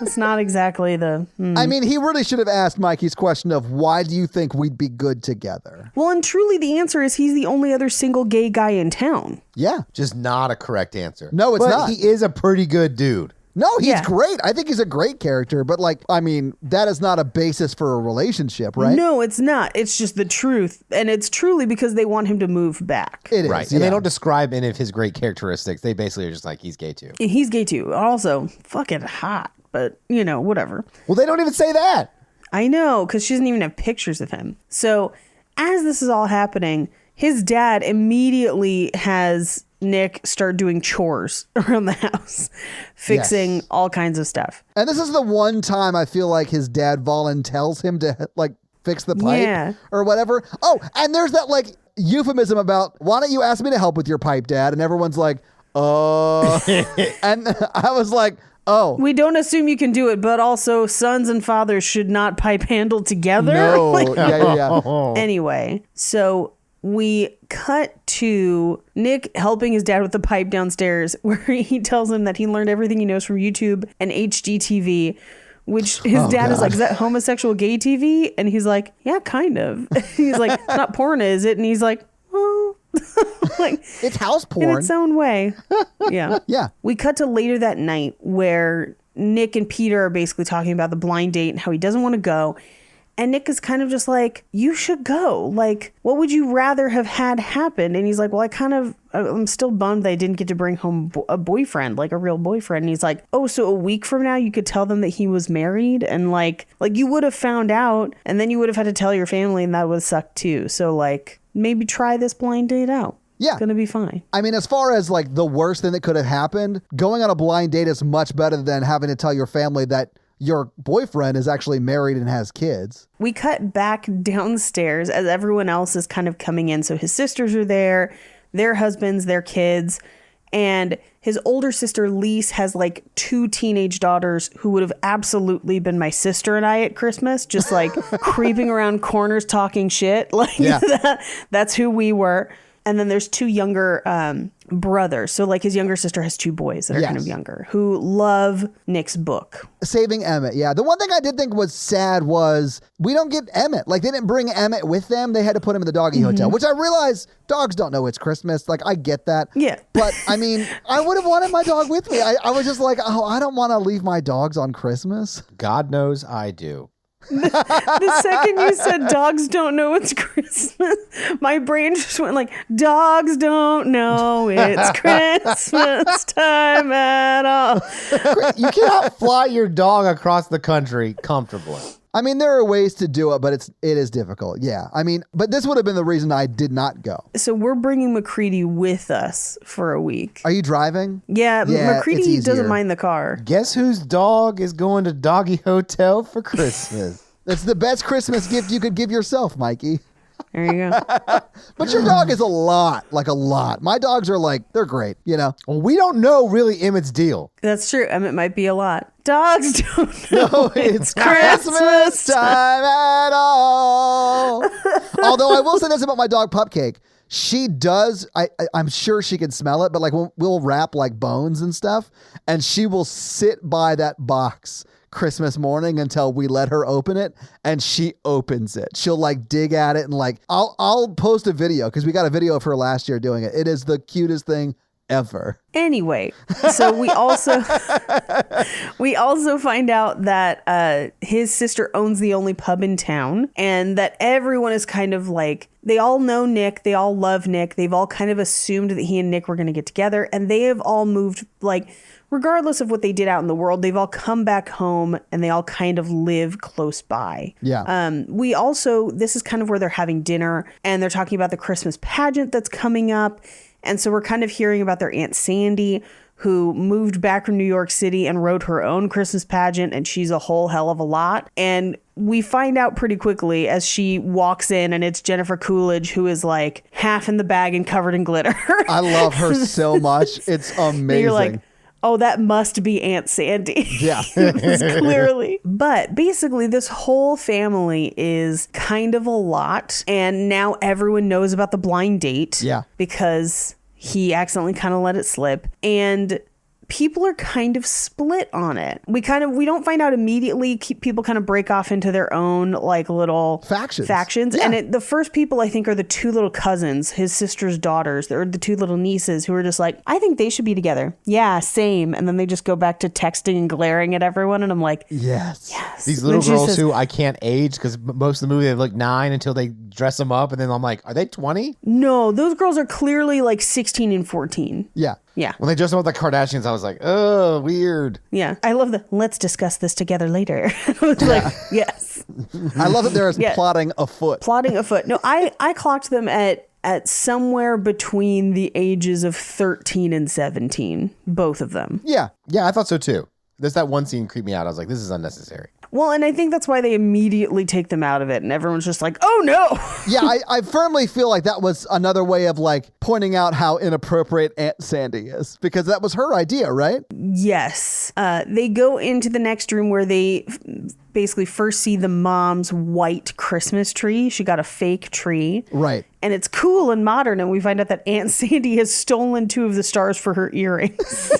it's not exactly the... I mean, he really should have asked Mikey's question of why do you think we'd be good together? Well, and truly the answer is he's the only other single gay guy in town. Yeah. Just not a correct answer. No, it's but not. He is a pretty good dude. No, he's Yeah. great. I think he's a great character, but like, I mean, that is not a basis for a relationship, right? No, it's not. It's just the truth. And it's truly because they want him to move back. It is. Right. Yeah. And they don't describe any of his great characteristics. They basically are just like, he's gay too. He's gay too. Also, fucking hot. But, you know, whatever. Well, they don't even say that. I know, because she doesn't even have pictures of him. So as this is all happening, his dad immediately has Nick start doing chores around the house, fixing Yes. all kinds of stuff. And this is the one time I feel like his dad tells him to like fix the pipe Yeah. or whatever. Oh, and there's that like euphemism about, why don't you ask me to help with your pipe, Dad? And everyone's like, and I was like, oh. We don't assume you can do it, but also sons and fathers should not pipe handle together. No. Like, Yeah. anyway, so we cut to Nick helping his dad with the pipe downstairs, where he tells him that he learned everything he knows from YouTube and HGTV, which his dad is like, is that homosexual gay TV? And he's like, yeah, kind of. He's like, not porn, is it? And he's like, well, like, It's house in porn. its own way. Yeah. Yeah. We cut to later that night where Nick and Peter are basically talking about the blind date and how he doesn't want to go. And Nick is kind of just like, you should go. Like, what would you rather have had happen? And he's like, well, I'm still bummed that I didn't get to bring home a boyfriend, like a real boyfriend. And he's like, oh, so a week from now you could tell them that he was married? And like you would have found out and then you would have had to tell your family and that would suck too. So like, maybe try this blind date out. Yeah. It's going to be fine. I mean, as far as like the worst thing that could have happened, going on a blind date is much better than having to tell your family that your boyfriend is actually married and has kids. We cut back downstairs as everyone else is kind of coming in. So his sisters are there, their husbands, their kids, and his older sister Lise has like 2 teenage daughters who would have absolutely been my sister and I at Christmas, just like creeping around corners talking shit. Like that's who we were. And then there's 2 younger brothers. So like his younger sister has 2 boys that are kind of younger who love Nick's book. Saving Emmett, yeah. The one thing I did think was sad was we don't get Emmett. Like, they didn't bring Emmett with them. They had to put him in the doggy hotel, which I realize dogs don't know it's Christmas. Like, I get that. Yeah. But, I mean, I would have wanted my dog with me. I was just like, oh, I don't want to leave my dogs on Christmas. God knows I do. The second you said dogs don't know it's Christmas, my brain just went like, dogs don't know it's Christmas time at all. You cannot fly your dog across the country comfortably. I mean, there are ways to do it, but it is difficult. Yeah. I mean, but this would have been the reason I did not go. So we're bringing McCready with us for a week. Are you driving? Yeah, it's McCready doesn't easier. mind the car. Guess whose dog is going to doggy hotel for Christmas? It's the best Christmas gift you could give yourself, Mikey. There you go. But your dog is a lot. My dogs are like, they're great, you know? Well, we don't know really Emmett's deal. That's true. It might be a lot. Dogs don't know It's Christmas time at all. Although I will say this about my dog Pupcake. She does, I'm sure she can smell it, but like we'll wrap like bones and stuff, and she will sit by that box Christmas morning until we let her open it, and she opens it. She'll like dig at it and like, I'll post a video because we got a video of her last year doing it. It is the cutest thing ever. Anyway, so we also find out that his sister owns the only pub in town, and that everyone is kind of like, they all know Nick, they all love Nick, they've all kind of assumed that he and Nick were going to get together, and they have all moved, like, regardless of what they did out in the world, they've all come back home and they all kind of live close by. Yeah. We also, this is kind of where they're having dinner and they're talking about the Christmas pageant that's coming up. And so we're kind of hearing about their Aunt Sandy, who moved back from New York City and wrote her own Christmas pageant, and she's a whole hell of a lot. And we find out pretty quickly as she walks in, and it's Jennifer Coolidge, who is like half in the bag and covered in glitter. I love her so much. It's amazing. You're like, oh, that must be Aunt Sandy. Yeah. Clearly. But basically, this whole family is kind of a lot. And now everyone knows about the blind date. Yeah. Because he accidentally kind of let it slip. And people are kind of split on it. We don't find out immediately. People kind of break off into their own like little factions. Yeah. And the first people I think are the two little cousins, his sister's daughters. They're the two little nieces who are just like, I think they should be together. Yeah, same. And then they just go back to texting and glaring at everyone. And I'm like, yes. These little girls who I can't age because most of the movie they look 9 until they dress them up. And then I'm like, are they 20? No, those girls are clearly like 16 and 14. Yeah. Yeah. When they dressed up with the Kardashians, I was like, oh, weird. Yeah. I love let's discuss this together later. I was like, yes. I love that there is plotting afoot. Plotting afoot. No, I clocked them at somewhere between the ages of 13 and 17, both of them. Yeah. Yeah, I thought so too. There's that one scene creeped me out. I was like, this is unnecessary. Well, and I think that's why they immediately take them out of it, and everyone's just like, oh no. Yeah, I firmly feel like that was another way of like pointing out how inappropriate Aunt Sandy is, because that was her idea, right? Yes. They go into the next room where they basically first see the mom's white Christmas tree. She got a fake tree. Right. And it's cool and modern, and we find out that Aunt Sandy has stolen 2 of the stars for her earrings.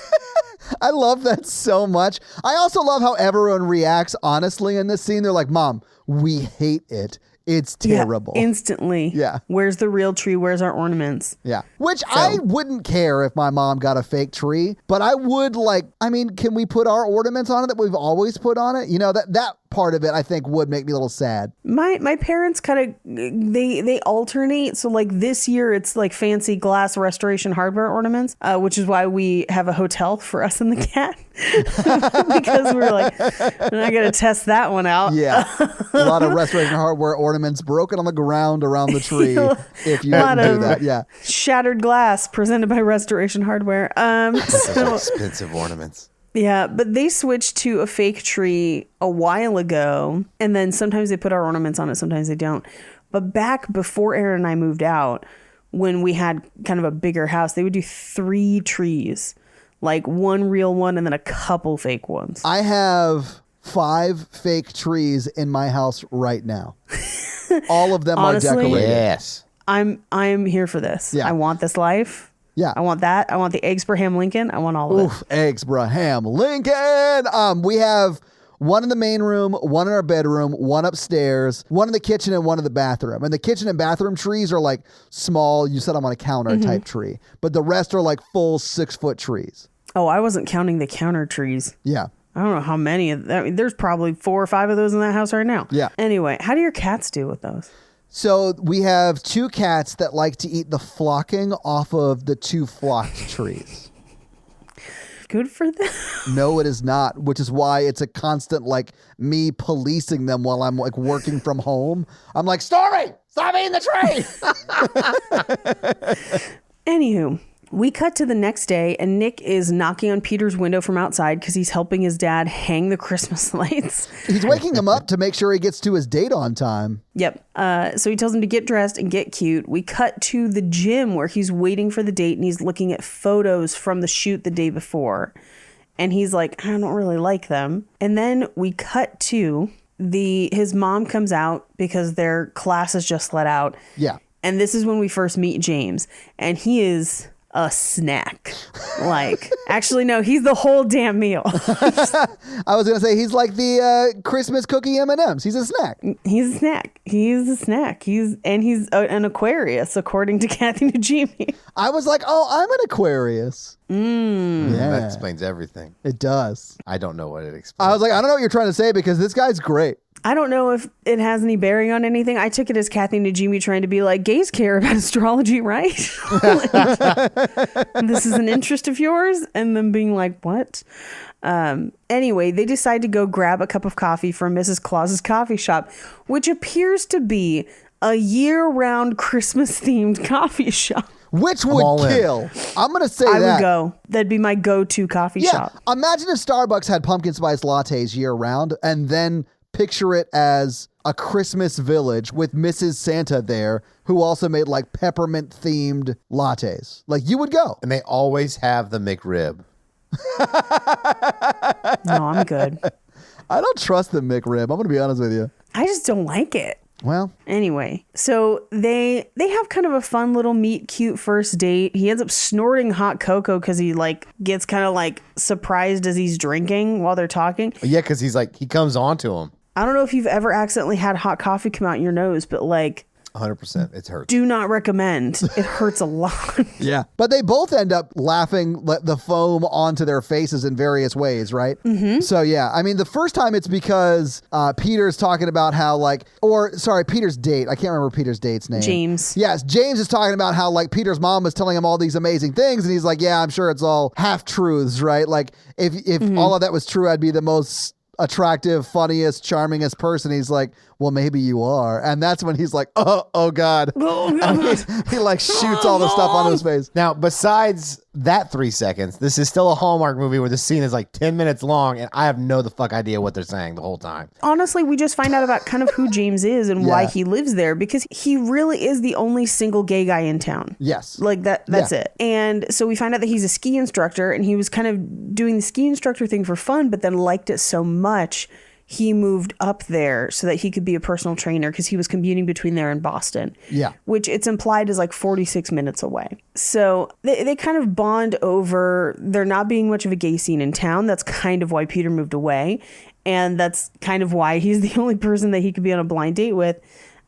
I love that so much. I also love how everyone reacts honestly in this scene. They're like, Mom, we hate it. It's terrible. Yeah, instantly. Yeah. Where's the real tree? Where's our ornaments? Yeah. Which I wouldn't care if my mom got a fake tree, but I would can we put our ornaments on it that we've always put on it? You know, that part of it I think would make me a little sad. My parents kind of they alternate. So like this year it's like fancy glass restoration hardware ornaments, which is why we have a hotel for us and the cat. Because we're like, I gotta test that one out. Yeah. A lot of restoration hardware ornaments broken on the ground around the tree. If you didn't do that. Yeah. Shattered glass presented by Restoration Hardware. So Expensive ornaments. yeah, but they switched to a fake tree a while ago, and then sometimes they put our ornaments on it, sometimes they don't. But back before Aaron and I moved out, when we had kind of a bigger house, they would do 3 trees, like 1 real one and then a couple fake ones. I have 5 fake trees in my house right now. All of them Honestly, are decorated. Yes. I'm here for this. Yeah. I want this life. Yeah. I want that. I want the eggs Abraham Lincoln. I want all of Oof, eggs, Abraham Lincoln. We have 1 in the main room, 1 in our bedroom, 1 upstairs, 1 in the kitchen, and 1 in the bathroom. And the kitchen and bathroom trees are like small, you set them on a counter type tree. But the rest are like full 6-foot trees. Oh, I wasn't counting the counter trees. Yeah. I don't know how many. There's probably 4 or 5 of those in that house right now. Yeah. Anyway, how do your cats do with those? So we have 2 cats that like to eat the flocking off of the 2 flocked trees. Good for them. No, it is not, which is why it's a constant like me policing them while I'm like working from home. I'm like, Stormy, stop eating the tree. Anywho, we cut to the next day, and Nick is knocking on Peter's window from outside because he's helping his dad hang the Christmas lights. He's waking him up to make sure he gets to his date on time. Yep. So he tells him to get dressed and get cute. We cut to the gym where he's waiting for the date, and he's looking at photos from the shoot the day before. And he's like, I don't really like them. And then we cut to his mom comes out because their class is just let out. Yeah. And this is when we first meet James. And he is a snack. Like, actually, no, he's the whole damn meal. I was going to say he's like the Christmas cookie M&Ms. He's a snack. He's a snack. He's a snack. He's an Aquarius, according to Kathy Najimy. I was like, oh, I'm an Aquarius. Yeah. That explains everything. It does. I don't know what it explains. I was like, I don't know what you're trying to say because this guy's great. I don't know if it has any bearing on anything. I took it as Kathy Najimy trying to be like, gays care about astrology, right? This is an interest of yours? And then being like, what? Anyway, they decide to go grab a cup of coffee from Mrs. Claus's coffee shop, which appears to be a year-round Christmas-themed coffee shop. Which would kill. I'm going to say that. I would go. That'd be my go-to coffee shop. Imagine if Starbucks had pumpkin spice lattes year-round and then picture it as a Christmas village with Mrs. Santa there who also made like peppermint themed lattes. Like you would go. And they always have the McRib. No, I'm good. I don't trust the McRib. I'm going to be honest with you. I just don't like it. Well, Anyway, so they have kind of a fun little meet cute first date. He ends up snorting hot cocoa because he like gets kind of like surprised as he's drinking while they're talking. Yeah, because he comes on to him. I don't know if you've ever accidentally had hot coffee come out your nose, but like 100%. It hurts. do not recommend. It hurts a lot. yeah. But they both end up laughing the foam onto their faces in various ways, right? Mm-hmm. So, yeah. I mean, the first time it's because Peter's talking about how Peter's date. I can't remember Peter's date's name. James. Yes. James is talking about how like Peter's mom was telling him all these amazing things. And he's like, yeah, I'm sure it's all half truths, right? Like if all of that was true, I'd be the most attractive, funniest, charmingest person. He's like, well, maybe you are. And that's when he's like, oh God. And he like shoots all the stuff onto his face. Now, besides that 3 seconds, this is still a Hallmark movie where the scene is like 10 minutes long and I have no the fuck idea what they're saying the whole time. Honestly, we just find out about kind of who James is and why Yeah. he lives there because he really is the only single gay guy in town. Yes. Like that's Yeah. it. And so we find out that he's a ski instructor and he was kind of doing the ski instructor thing for fun, but then liked it so much he moved up there so that he could be a personal trainer because he was commuting between there and Boston. Yeah. Which it's implied is like 46 minutes away. So they kind of bond over there not being much of a gay scene in town. That's kind of why Peter moved away. And that's kind of why he's the only person that he could be on a blind date with.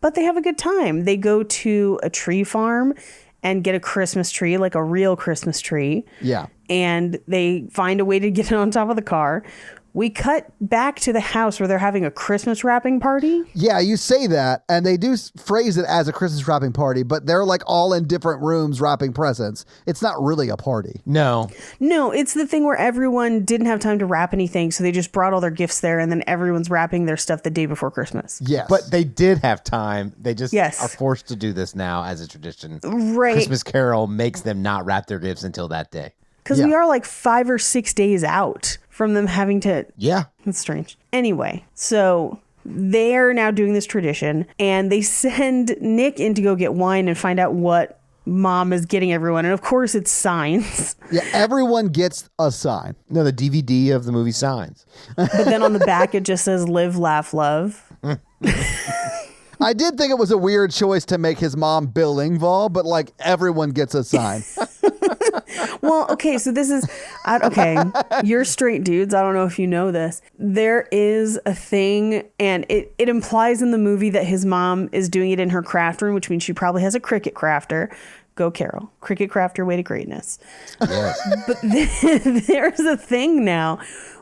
But they have a good time. They go to a tree farm and get a Christmas tree, like a real Christmas tree. Yeah. And they find a way to get it on top of the car. We cut back to the house where they're having a Christmas wrapping party. Yeah, you say that, and they do phrase it as a Christmas wrapping party, but they're like all in different rooms wrapping presents. It's not really a party. No. No, it's the thing where everyone didn't have time to wrap anything, so they just brought all their gifts there, and then everyone's wrapping their stuff the day before Christmas. Yes. But they did have time. They just Yes. are forced to do this now as a tradition. Right. Christmas Carol makes them not wrap their gifts until that day. Because Yeah. we are like 5 or 6 days out from them having to... Yeah. It's strange. Anyway, so they're now doing this tradition, and they send Nick in to go get wine and find out what mom is getting everyone. And of course, it's signs. Yeah, everyone gets a sign. No, the DVD of the movie Signs. But then on the back, it just says live, laugh, love. I did think it was a weird choice to make his mom Bill Engvall, but like everyone gets a sign. Well, okay, so this is... okay, you're straight dudes. I don't know if you know this. There is a thing, and it implies in the movie that his mom is doing it in her craft room, which means she probably has a Cricut crafter. Go, Carol. Cricut crafter, way to greatness. Yes. But there's a thing now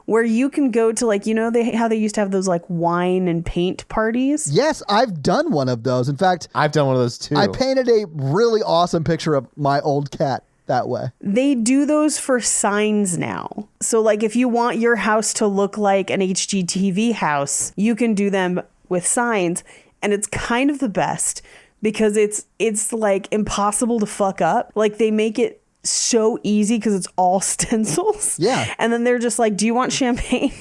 where you can go to, like, you know how they used to have those like wine and paint parties? Yes, I've done one of those. In fact, I've done one of those too. I painted a really awesome picture of my old cat that way. They do those for signs now. So like if you want your house to look like an HGTV house, you can do them with signs, and it's kind of the best because it's like impossible to fuck up. Like they make it so easy because it's all stencils. Yeah. And then they're just like, do you want champagne?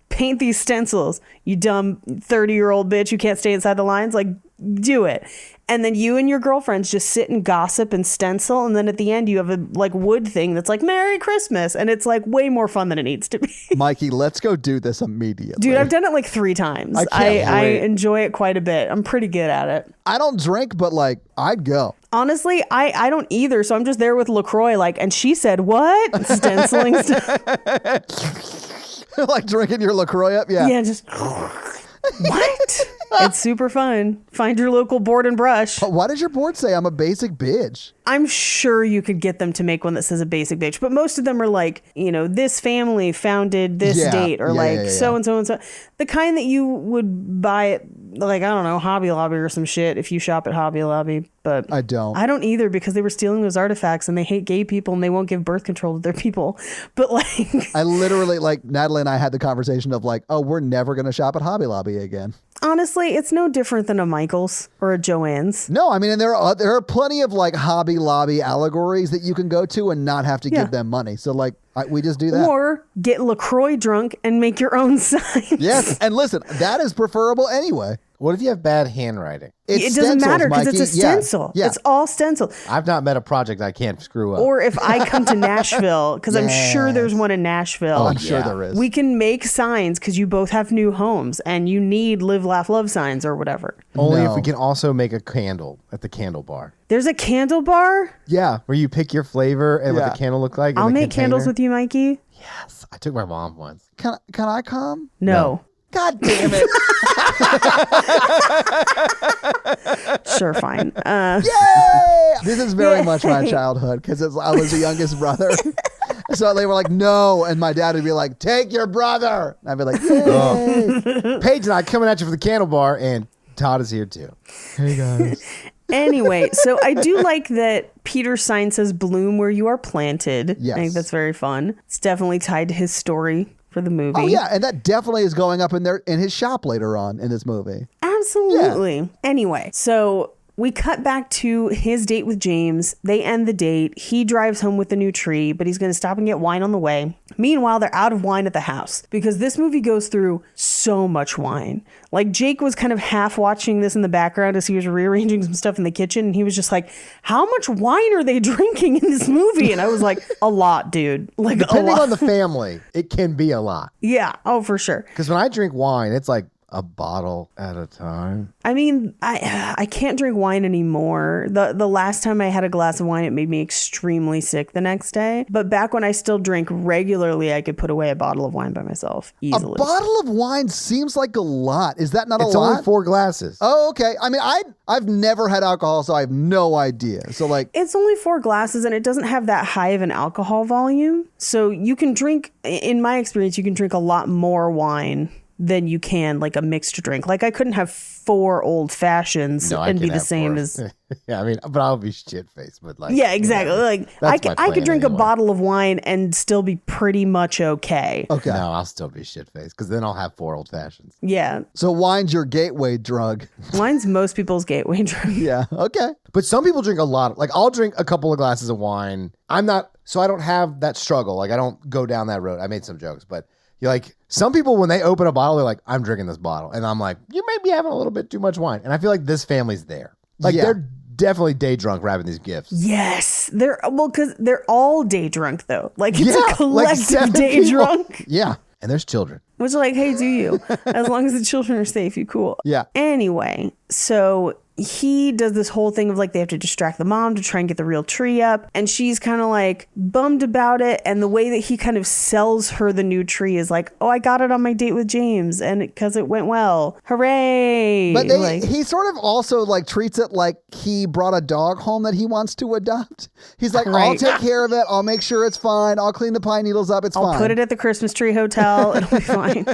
Paint these stencils, you dumb 30-year-old bitch who can't stay inside the lines. Like, do it. And then you and your girlfriends just sit and gossip and stencil. And then at the end, you have a like wood thing that's like Merry Christmas. And it's like way more fun than it needs to be. Mikey, let's go do this immediately. Dude, I've done it like 3 times. I enjoy it quite a bit. I'm pretty good at it. I don't drink, but like I'd go. Honestly, I don't either. So I'm just there with LaCroix, like, and she said, what? Stenciling stuff. Like drinking your LaCroix up? Yeah. Yeah, just what? It's super fun. Find your local board and brush. But why does your board say I'm a basic bitch? I'm sure you could get them to make one that says a basic bitch, but most of them are like, you know, this family founded this Yeah, date, or yeah, like yeah. so and so and so. The kind that you would buy at, like, I don't know, Hobby Lobby or some shit if you shop at Hobby Lobby. But I don't. I don't either, because they were stealing those artifacts and they hate gay people and they won't give birth control to their people. But like, I literally, like, Natalie and I had the conversation of like, oh, we're never going to shop at Hobby Lobby again. honestly, it's no different than a Michael's or a Joann's. No, I mean, and there are plenty of like Hobby Lobby allegories that you can go to and not have to Yeah. give them money. So like, we just do that. Or get LaCroix drunk and make your own signs. Yes, and listen, that is preferable anyway. What if you have bad handwriting? It doesn't matter because it's a stencil. Yeah. It's all stencil. I've not met a project I can't screw up. Or if I come to Nashville, because I'm sure there's one in Nashville. I'm sure there is. We can make signs because you both have new homes and you need live, laugh, love signs or whatever. Only if No. we can also make a candle at the candle bar. There's a candle bar. Yeah. Where you pick your flavor and what Yeah. the candle look like. in I'll the make candles container. with you, Mikey. Yes. I took my mom once. Can I come? No. God damn it. Sure, fine. Yay! This is very much my childhood because I was the youngest brother. So they were like, no. And my dad would be like, take your brother. And I'd be like, yay. Paige and I coming at you from the candle bar, and Todd is here too. Hey, guys. Anyway, so I do like that Peter's sign says bloom where you are planted. Yes. I think that's very fun. It's definitely tied to his story for the movie. Oh, yeah. And that definitely is going up in his shop later on in this movie. Absolutely. Anyway, so we cut back to his date with James. They end the date. He drives home with the new tree, but he's going to stop and get wine on the way. Meanwhile, they're out of wine at the house because this movie goes through so much wine. Like Jake was kind of half watching this in the background as he was rearranging some stuff in the kitchen. And he was just like, how much wine are they drinking in this movie? And I was like, a lot, dude. Like Depending a lot. on the family, it can be a lot. Yeah. Oh, for sure. Because when I drink wine, it's like a bottle at a time. I mean, I can't drink wine anymore. The last time I had a glass of wine, it made me extremely sick the next day. But back when I still drank regularly, I could put away a bottle of wine by myself easily. A bottle of wine seems like a lot. Is that not a It's lot? only 4 glasses. Oh, okay. I mean, I've never had alcohol, so I have no idea. So like, It's only 4 glasses and it doesn't have that high of an alcohol volume. So you can drink, in my experience, you can drink a lot more wine than you can like a mixed drink. Like I couldn't have 4 old fashions No, I and be can the have same 4. as Yeah, I mean, but I'll be shit faced. But like, yeah, exactly. you know, Like that's my I could plan drink a anyway. bottle of wine and still be pretty much okay. okay. No, I'll still be shit faced because then I'll have 4 old fashions. Yeah, So wine's your gateway drug. wine's most people's gateway drug. Yeah. Okay. But some people drink a lot. Like I'll drink a couple of glasses of wine. I'm not, so I don't have that struggle. Like I don't go down that road. I made some jokes, but you're like, some people when they open a bottle, they're like, I'm drinking this bottle. And I'm like, you may be having a little bit too much wine. And I feel like this family's there. Like Yeah. they're definitely day drunk wrapping these gifts. Yes, because they're all day drunk though. Like it's Yeah, a like collective 7 day people. drunk. Yeah. And there's children. Which like, hey, do you? As long as the children are safe, you cool. Yeah. Anyway, so he does this whole thing of like they have to distract the mom to try and get the real tree up, and she's kind of like bummed about it. And the way that he kind of sells her the new tree is like, oh, I got it on my date with James, and because it went well, hooray! But like, he sort of also like treats it like he brought a dog home that he wants to adopt. He's like, I'll Right. take care of it. I'll make sure it's fine. I'll clean the pine needles up. It's I'll fine. put it at the Christmas tree hotel. It'll be fine.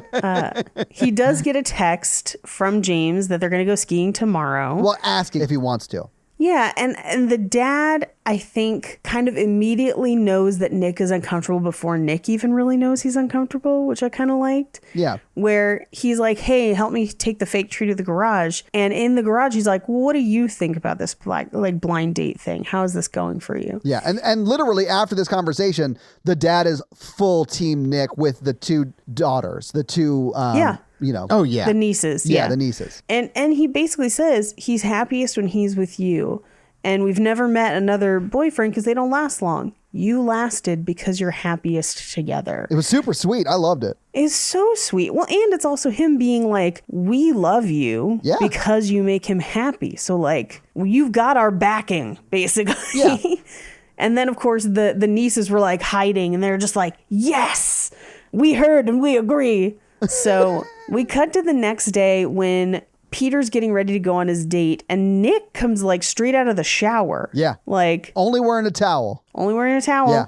He does get a text from James that they're going to go skiing tomorrow. Well, asking if he wants to. Yeah, and the dad, I think, kind of immediately knows that Nick is uncomfortable before Nick even really knows he's uncomfortable, which I kind of liked. Yeah. Where he's like, hey, help me take the fake tree to the garage. And in the garage, he's like, well, what do you think about this blind date thing? How is this going for you? Yeah. And literally after this conversation, the dad is full team Nick with the 2 daughters, the 2, Yeah. you know. Oh, yeah. The nieces. yeah, the nieces. And he basically says he's happiest when he's with you. And we've never met another boyfriend because they don't last long. You lasted because you're happiest together. It was super sweet. I loved it. It's so sweet. Well, and it's also him being like, we love you Yeah. because you make him happy. So like, you've got our backing, basically. Yeah. And then of course the nieces were like hiding and they're just like, yes, we heard and we agree. So we cut to the next day when Peter's getting ready to go on his date and Nick comes like straight out of the shower. Yeah. Like Only wearing a towel. only wearing a towel. Yeah.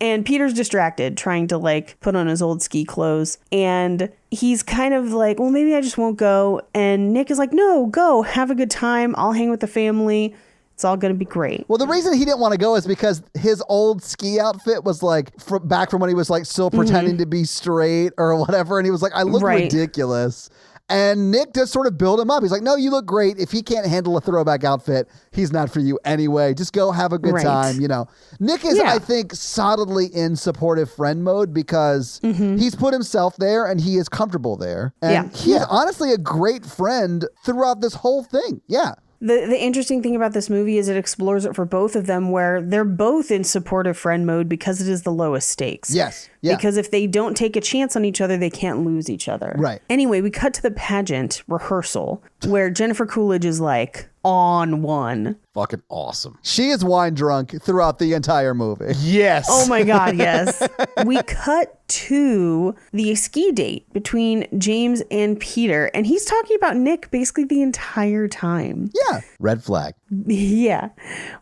And Peter's distracted trying to like put on his old ski clothes. And he's kind of like, well, maybe I just won't go. And Nick is like, no, go. Have a good time. I'll hang with the family. It's all going to be great. Well, the reason he didn't want to go is because his old ski outfit was like back from when he was like still pretending to be straight or whatever. And he was like, I look Right. ridiculous. And Nick does sort of build him up. He's like, no, you look great. If he can't handle a throwback outfit, he's not for you anyway. Just go have a good time, you know. Nick is, I think, solidly in supportive friend mode because he's put himself there and he is comfortable there. And he's honestly a great friend throughout this whole thing. Yeah. The interesting thing about this movie is it explores it for both of them where they're both in supportive friend mode because it is the lowest stakes. Yes. Yeah. Because if they don't take a chance on each other, they can't lose each other. Right. Anyway, we cut to the pageant rehearsal where Jennifer Coolidge is like on one. Fucking awesome. She is wine drunk throughout the entire movie. Yes. Oh my God, yes. We cut to the ski date between James and Peter, and he's talking about Nick basically the entire time. Yeah. Red flag. Yeah.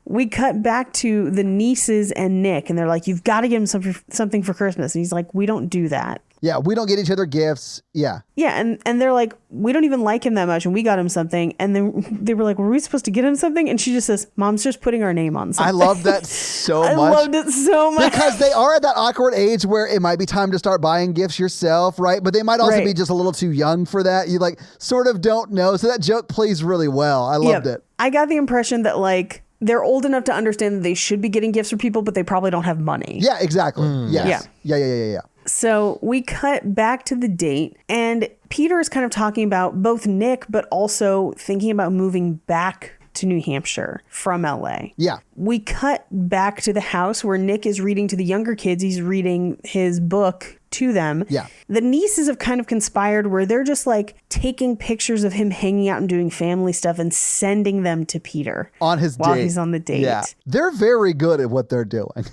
We cut back to the nieces and Nick, and they're like, you've got to give him something for Christmas. And he's like, we don't do that. Yeah, we don't get each other gifts. Yeah. Yeah, and they're like, we don't even like him that much, and we got him something. And then they were like, were we supposed to get him something? And she just says, Mom's just putting our name on something. I love that so much. I loved it so much. Because they are at that awkward age where it might be time to start buying gifts yourself, right? But they might also be just a little too young for that. You like sort of don't know. So that joke plays really well. I loved it. I got the impression that like they're old enough to understand that they should be getting gifts for people, but they probably don't have money. Yeah, exactly. Yes. Yeah. So we cut back to the date, and Peter is kind of talking about both Nick, but also thinking about moving back to New Hampshire from LA. Yeah. We cut back to the house where Nick is reading to the younger kids. He's reading his book to them. Yeah. The nieces have kind of conspired where they're just like taking pictures of him hanging out and doing family stuff and sending them to Peter on his while date. He's on the date. Yeah. They're very good at what they're doing.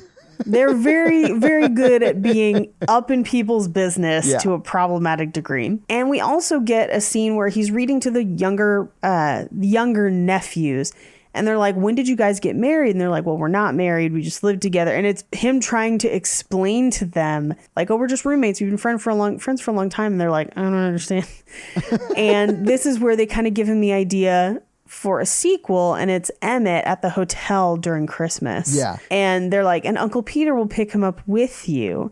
They're very, very good at being up in people's business to a problematic degree. And we also get a scene where he's reading to the younger nephews. And they're like, when did you guys get married? And they're like, well, we're not married. We just lived together. And it's him trying to explain to them, like, oh, we're just roommates. We've been friends for a long time. And they're like, I don't understand. And this is where they kind of give him the idea for a sequel, and it's Emmett at the hotel during Christmas. Yeah. And they're like, and Uncle Peter will pick him up with you.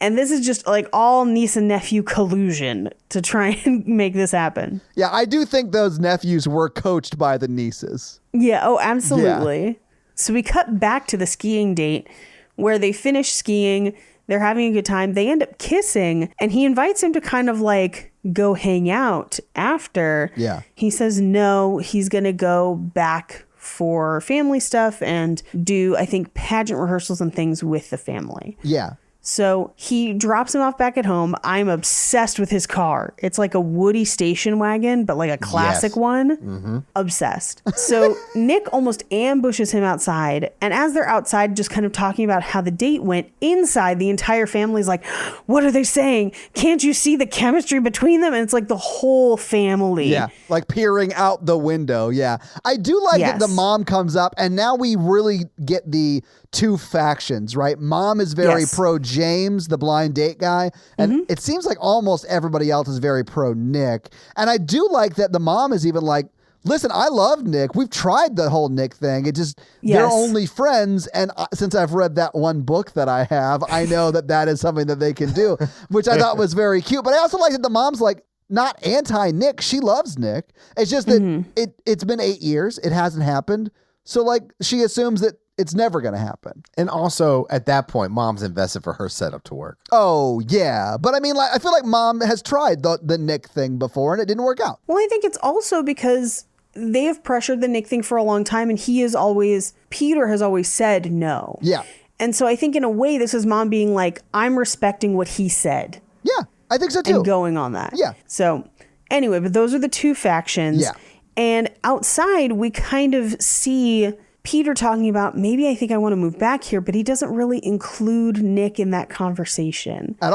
And this is just like all niece and nephew collusion to try and make this happen. Yeah, I do think those nephews were coached by the nieces. Yeah, oh, absolutely. Yeah. So we cut back to the skiing date where they finish skiing. They're having a good time. They end up kissing, and he invites him to kind of like go hang out after. Yeah. He says no, he's going to go back for family stuff and do, I think, pageant rehearsals and things with the family. Yeah. So he drops him off back at home. I'm obsessed with his car. It's like a Woody station wagon, but like a classic one. Obsessed. So Nick almost ambushes him outside. And as they're outside, just kind of talking about how the date went, inside, the entire family's like, what are they saying? Can't you see the chemistry between them? And it's like the whole family. Yeah. Like peering out the window. Yeah. I do like that the mom comes up, and now we really get the two factions, right? Mom is very pro James, the blind date guy, and it seems like almost everybody else is very pro Nick. And I do like that the mom is even like, listen, I love Nick. We've tried the whole Nick thing. It just, they're only friends. And since I've read that one book that I have, I know that is something that they can do, which I thought was very cute. But I also like that the mom's like, not anti-Nick. She loves Nick. It's just that it's been 8 years. It hasn't happened. So like she assumes that it's never going to happen. And also, at that point, mom's invested for her setup to work. Oh, yeah. But I mean, like, I feel like mom has tried the Nick thing before and it didn't work out. Well, I think it's also because they have pressured the Nick thing for a long time, and Peter has always said no. Yeah. And so I think in a way, this is mom being like, I'm respecting what he said. Yeah, I think so too. And going on that. Yeah. So anyway, but those are the two factions. Yeah. And outside, we kind of see Peter talking about, maybe I think I want to move back here, but he doesn't really include Nick in that conversation. At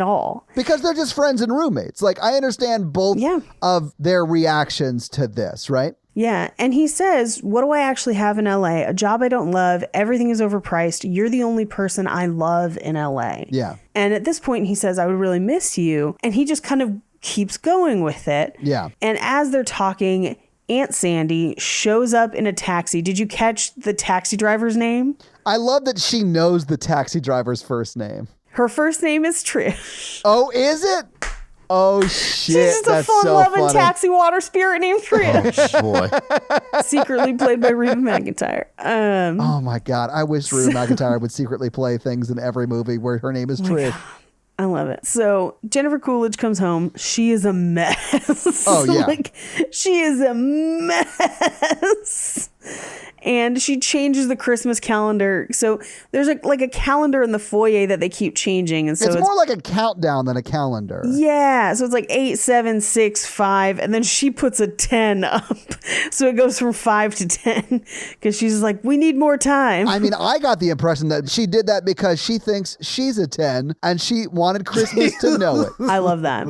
all. Because they're just friends and roommates. Like, I understand both of their reactions to this, right? Yeah. And he says, what do I actually have in LA? A job I don't love. Everything is overpriced. You're the only person I love in LA. Yeah. And at this point, he says, I would really miss you. And he just kind of keeps going with it. Yeah. And as they're talking, Aunt Sandy shows up in a taxi. Did you catch the taxi driver's name? I love that she knows the taxi driver's first name. Her first name is Trish. Oh, is it? Oh shit! She's just a That's so fun-loving funny. taxi water spirit named Trish, Oh, boy. secretly played by Reba McEntire. Oh my god! I wish Reba McEntire would secretly play things in every movie where her name is Trish. I love it. So Jennifer Coolidge comes home. She is a mess. Oh, yeah. Like, she is a mess. And she changes the Christmas calendar. So there's like a calendar in the foyer that they keep changing. And so It's more like a countdown than a calendar. yeah, so it's like 8, 7, 6, 5, and then she puts a 10 up. So it goes from 5 to 10 because she's like, we need more time. I mean, I got the impression that she did that because she thinks she's a 10 and she wanted Christmas to know it. I love that.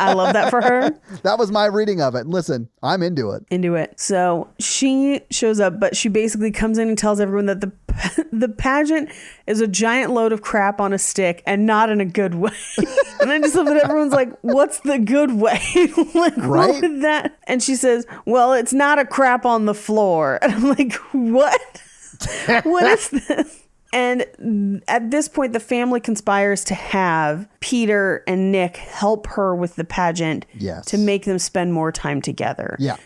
I love that for her. That was my reading of it. Listen, I'm into it. Into it. So she shows up, but she basically comes in and tells everyone that the pageant is a giant load of crap on a stick and not in a good way. And I just love that everyone's like, what's the good way? Like, Right? what would that? And she says, well, it's not a crap on the floor. And I'm like, what? What is this? And at this point, the family conspires to have Peter and Nick help her with the pageant Yes. to make them spend more time together. Yeah.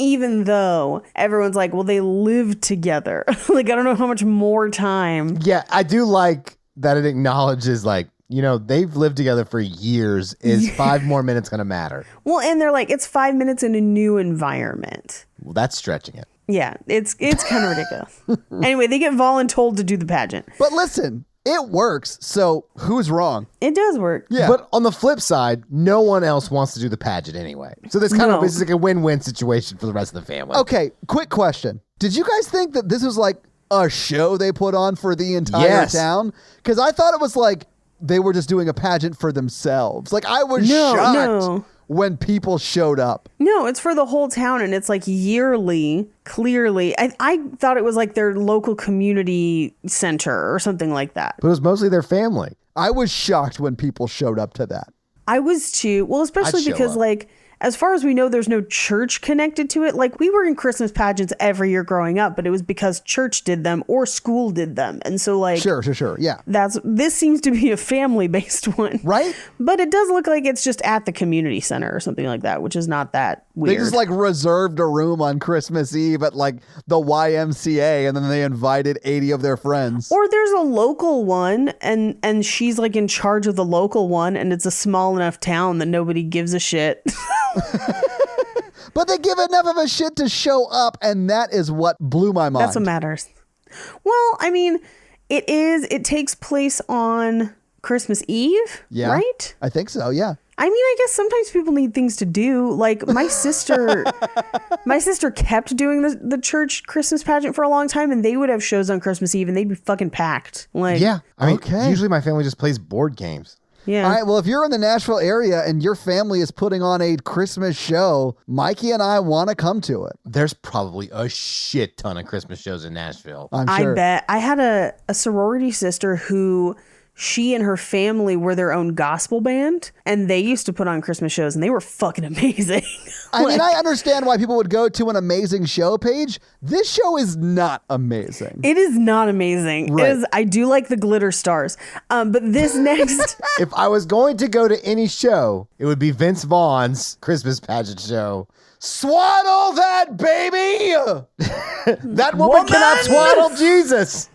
Even though everyone's like, well, they live together. Like, I don't know how much more time. Yeah, I do like that it acknowledges, like, you know, they've lived together for years. Is 5 more minutes going to matter? Well, and they're like, it's 5 minutes in a new environment. Well, that's stretching it. Yeah, it's kind of ridiculous. Anyway, they get voluntold to do the pageant. But listen, it works. So who's wrong? It does work. Yeah. But on the flip side, no one else wants to do the pageant anyway. So this kind of No. is like a win-win situation for the rest of the family. Okay, quick question. Did you guys think that this was like a show they put on for the entire Yes. town? Because I thought it was like they were just doing a pageant for themselves. Like I was No, shocked no. when people showed up. No, it's for the whole town, and it's like yearly, clearly. I thought it was like their local community center or something like that. But it was mostly their family. I was shocked when people showed up to that. I was too. Well, especially I'd show because, up. like, as far as we know, there's no church connected to it. Like, we were in Christmas pageants every year growing up, but it was because church did them or school did them. And so, like, Sure. Yeah. this seems to be a family-based one. Right? But it does look like it's just at the community center or something like that, which is not that They weird. just like reserved a room on Christmas Eve at like the YMCA and then they invited 80 of their friends. Or there's a local one and she's like in charge of the local one and it's a small enough town that nobody gives a shit. But they give enough of a shit to show up, and that is what blew my mind. That's what matters. Well, I mean, it takes place on Christmas Eve, Yeah. right? I think so, yeah. I mean, I guess sometimes people need things to do. Like my sister kept doing the church Christmas pageant for a long time, and they would have shows on Christmas Eve, and they'd be fucking packed. Like, Yeah. I mean, Okay. usually my family just plays board games. yeah. All right, well, if you're in the Nashville area and your family is putting on a Christmas show, Mikey and I want to come to it. There's probably a shit ton of Christmas shows in Nashville. I'm sure. I bet. I had a sorority sister who she and her family were their own gospel band, and they used to put on Christmas shows, and they were fucking amazing. I mean, I understand why people would go to an amazing show, Paige. This show is not amazing. It is not amazing. Right. It is, I do like the glitter stars. But this next, If I was going to go to any show, it would be Vince Vaughn's Christmas pageant show. Swaddle that baby! That woman cannot swaddle Jesus!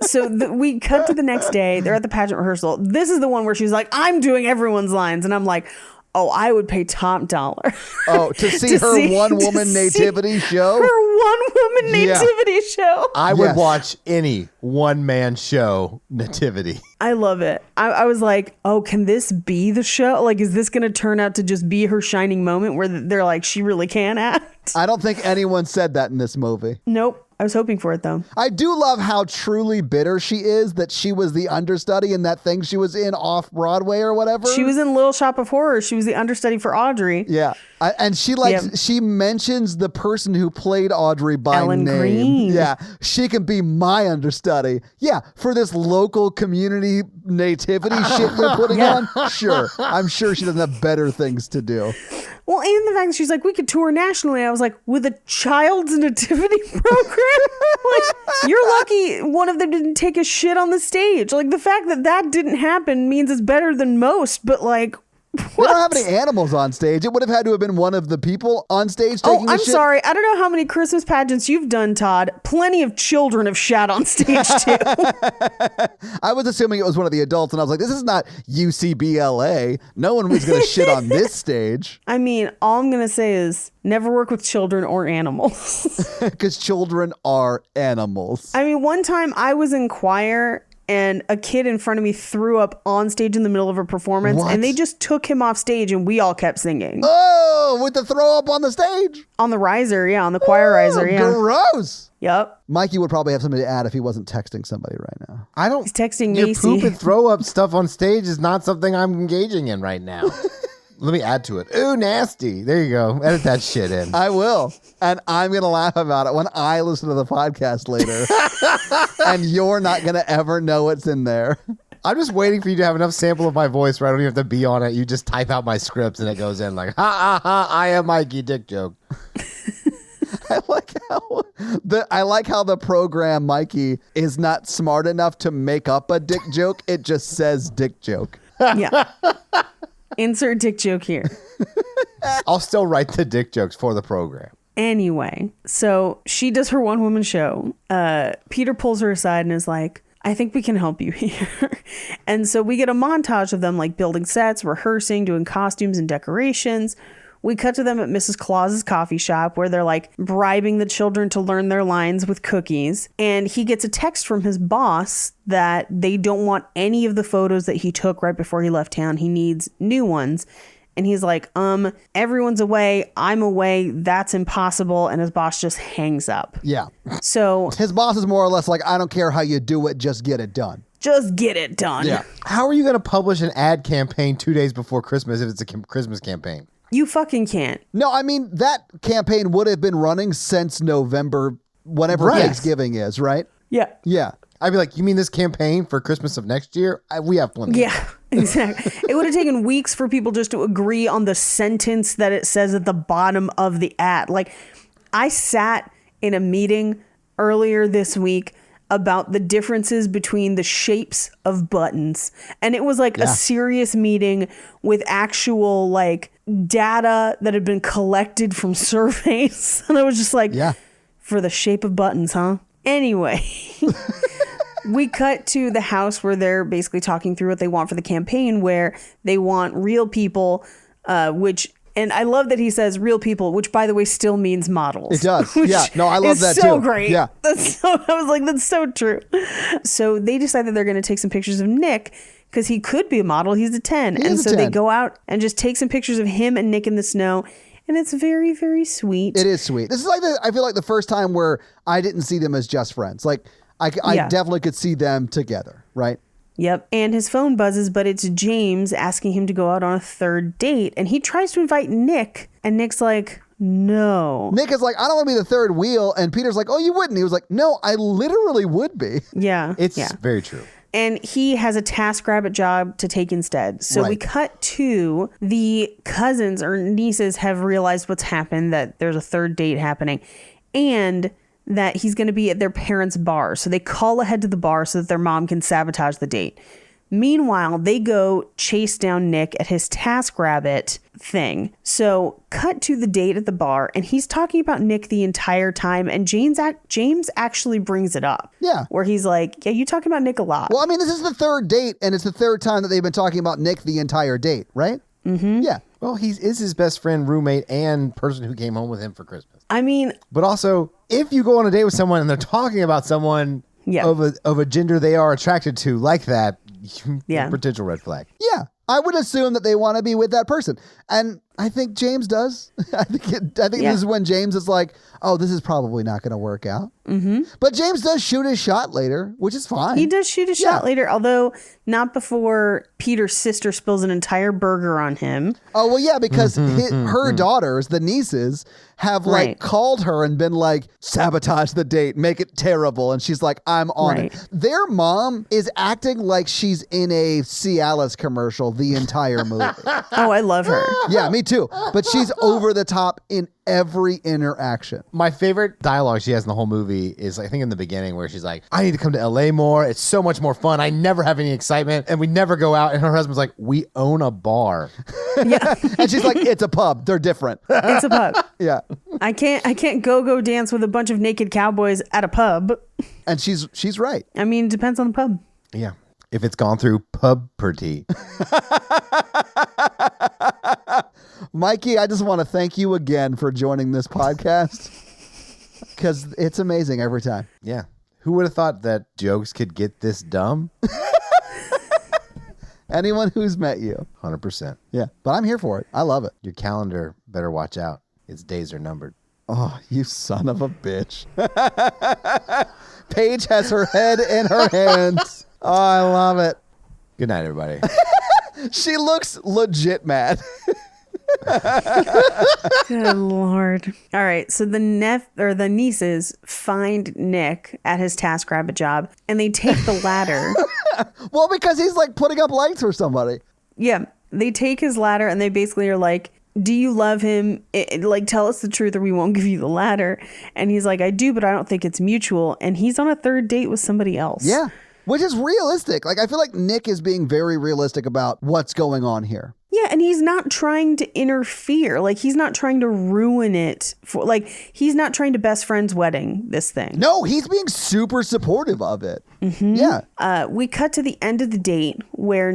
so we cut to the next day. They're at the pageant rehearsal. This is the one where she's like, I'm doing everyone's lines. And I'm like, oh, I would pay top dollar. Oh, to see her one-woman to see nativity show? Her one-woman Yeah. nativity show. I would Yes. watch any one-man show nativity. I love it. I was like, oh, can this be the show? Like, is this going to turn out to just be her shining moment where they're like, she really can act? I don't think anyone said that in this movie. Nope. I was hoping for it, though. I do love how truly bitter she is that she was the understudy in that thing she was in off Broadway or whatever. She was in Little Shop of Horrors. She was the understudy for Audrey. Yeah. And she Yep. she mentions the person who played Audrey by Ellen name. Greene. Yeah. She can be my understudy. Yeah. For this local community nativity shit you're putting on. Sure. I'm sure she doesn't have better things to do. Well, and the fact that she's like, we could tour nationally. I was like, with a child's nativity program? Like, you're lucky one of them didn't take a shit on the stage. Like, the fact that that didn't happen means it's better than most, but like, They don't have any animals on stage. It would have had to have been one of the people on stage taking I'm the shit. sorry. I don't know how many Christmas pageants you've done, Todd. Plenty of children have shat on stage too. I was assuming it was one of the adults, and I was like, this is not UCBLA. No one was going to shit on this stage. I mean, all I'm going to say is never work with children or animals. Because children are animals. I mean, one time I was in choir and a kid in front of me threw up on stage in the middle of a performance, What? and they just took him off stage and we all kept singing. Oh, with the throw up on the stage? On the riser, yeah, on the choir riser, yeah. Gross. Yep. Mikey would probably have something to add if he wasn't texting somebody right now. I don't. He's texting Your Macy. poop and throw up stuff on stage is not something I'm engaging in right now. Let me add to it. Ooh, nasty. There you go. Edit that shit in. I will. And I'm going to laugh about it when I listen to the podcast later. And you're not going to ever know what's in there. I'm just waiting for you to have enough sample of my voice where I don't even have to be on it. You just type out my scripts and it goes in like, ha, ha, ha, I am Mikey, dick joke. I like how the program Mikey is not smart enough to make up a dick joke. It just says dick joke. Yeah. Insert dick joke here. I'll still write the dick jokes for the program. Anyway, so she does her one-woman show. Peter pulls her aside and is like, I think we can help you here. And so we get a montage of them like building sets, rehearsing, doing costumes and decorations. We cut to them at Mrs. Claus's coffee shop where they're like bribing the children to learn their lines with cookies. And he gets a text from his boss that they don't want any of the photos that he took right before he left town. He needs new ones. And he's like, everyone's away. I'm away. That's impossible. And his boss just hangs up. Yeah. So His boss is more or less like, I don't care how you do it, just get it done. just get it done. Yeah. How are you going to publish an ad campaign 2 days before Christmas if it's a Christmas campaign? You fucking can't. No, I mean, that campaign would have been running since November, whenever Right. Thanksgiving is, right? Yeah. Yeah. I'd be like, you mean this campaign for Christmas of next year? We have plenty. Yeah, exactly. It would have taken weeks for people just to agree on the sentence that it says at the bottom of the ad. Like, I sat in a meeting earlier this week about the differences between the shapes of buttons. And it was like a serious meeting with actual like data that had been collected from surveys. And I was just like, for the shape of buttons, huh? Anyway, we cut to the house where they're basically talking through what they want for the campaign, where they want real people, and I love that he says real people, which by the way still means models. It does. Which Yeah. No, I love is that so too. great. Yeah. I was like, that's so true. So they decide that they're going to take some pictures of Nick because he could be a model. He's a 10. He and is a so they 10. go out and just take some pictures of him and Nick in the snow. And it's very, very sweet. It is sweet. This is like I feel like the first time where I didn't see them as just friends. Like I definitely could see them together, right? Yep. And his phone buzzes, but it's James asking him to go out on a third date. And he tries to invite Nick. And Nick's like, no. Nick is like, I don't want to be the third wheel. And Peter's like, oh, you wouldn't. He was like, no, I literally would be. Yeah. It's very true. And he has a TaskRabbit job to take instead. So we cut to the cousins or nieces have realized what's happened, that there's a third date happening, and that he's going to be at their parents' bar. So they call ahead to the bar so that their mom can sabotage the date. Meanwhile, they go chase down Nick at his TaskRabbit thing. So cut to the date at the bar, and he's talking about Nick the entire time. And James actually brings it up. Yeah. Where he's like, yeah, you talking about Nick a lot. Well, I mean, this is the third date, and it's the third time that they've been talking about Nick the entire date, right? Mm-hmm. Yeah. Well, he is his best friend, roommate, and person who came home with him for Christmas. I mean, But also, if you go on a date with someone and they're talking about someone of a gender they are attracted to like that, potential red flag. Yeah. I would assume that they want to be with that person. And I think James does. I think this is when James is like, oh, this is probably not going to work out. Mm-hmm. But James does shoot his shot later, which is fine. he does shoot a shot later, although not before Peter's sister spills an entire burger on him. Oh, well, yeah, because her daughters, the nieces, have like called her and been like, sabotage the date, make it terrible. And she's like, I'm on it. Their mom is acting like she's in a Cialis commercial the entire movie. Oh, I love her. Yeah, me too. But she's over the top in every interaction. My favorite dialogue she has in the whole movie is, I think, in the beginning where she's like, I need to come to LA more. It's so much more fun. I never have any excitement and we never go out. And her husband's like, we own a bar. Yeah. And she's like, it's a pub. They're different. It's a pub. Yeah. I can't go dance with a bunch of naked cowboys at a pub. And she's right. I mean, it depends on the pub. Yeah. If it's gone through puberty. Mikey, I just want to thank you again for joining this podcast because it's amazing every time. Yeah. Who would have thought that jokes could get this dumb? Anyone who's met you. 100%. Yeah. But I'm here for it. I love it. Your calendar better watch out. Its days are numbered. Oh, you son of a bitch. Paige has her head in her hands. Oh, I love it. Good night, everybody. She looks legit mad. Good Lord. All right. So the nieces find Nick at his TaskRabbit job and they take the ladder. Well, because he's like putting up lights for somebody. Yeah. They take his ladder and they basically are like, do you love him? Like, tell us the truth or we won't give you the ladder. And he's like, I do, but I don't think it's mutual. And he's on a third date with somebody else. Yeah. Which is realistic. Like, I feel like Nick is being very realistic about what's going on here. Yeah, and he's not trying to interfere. Like, he's not trying to ruin it. He's not trying to best friend's wedding this thing. No, he's being super supportive of it. Mm-hmm. Yeah. We cut to the end of the date where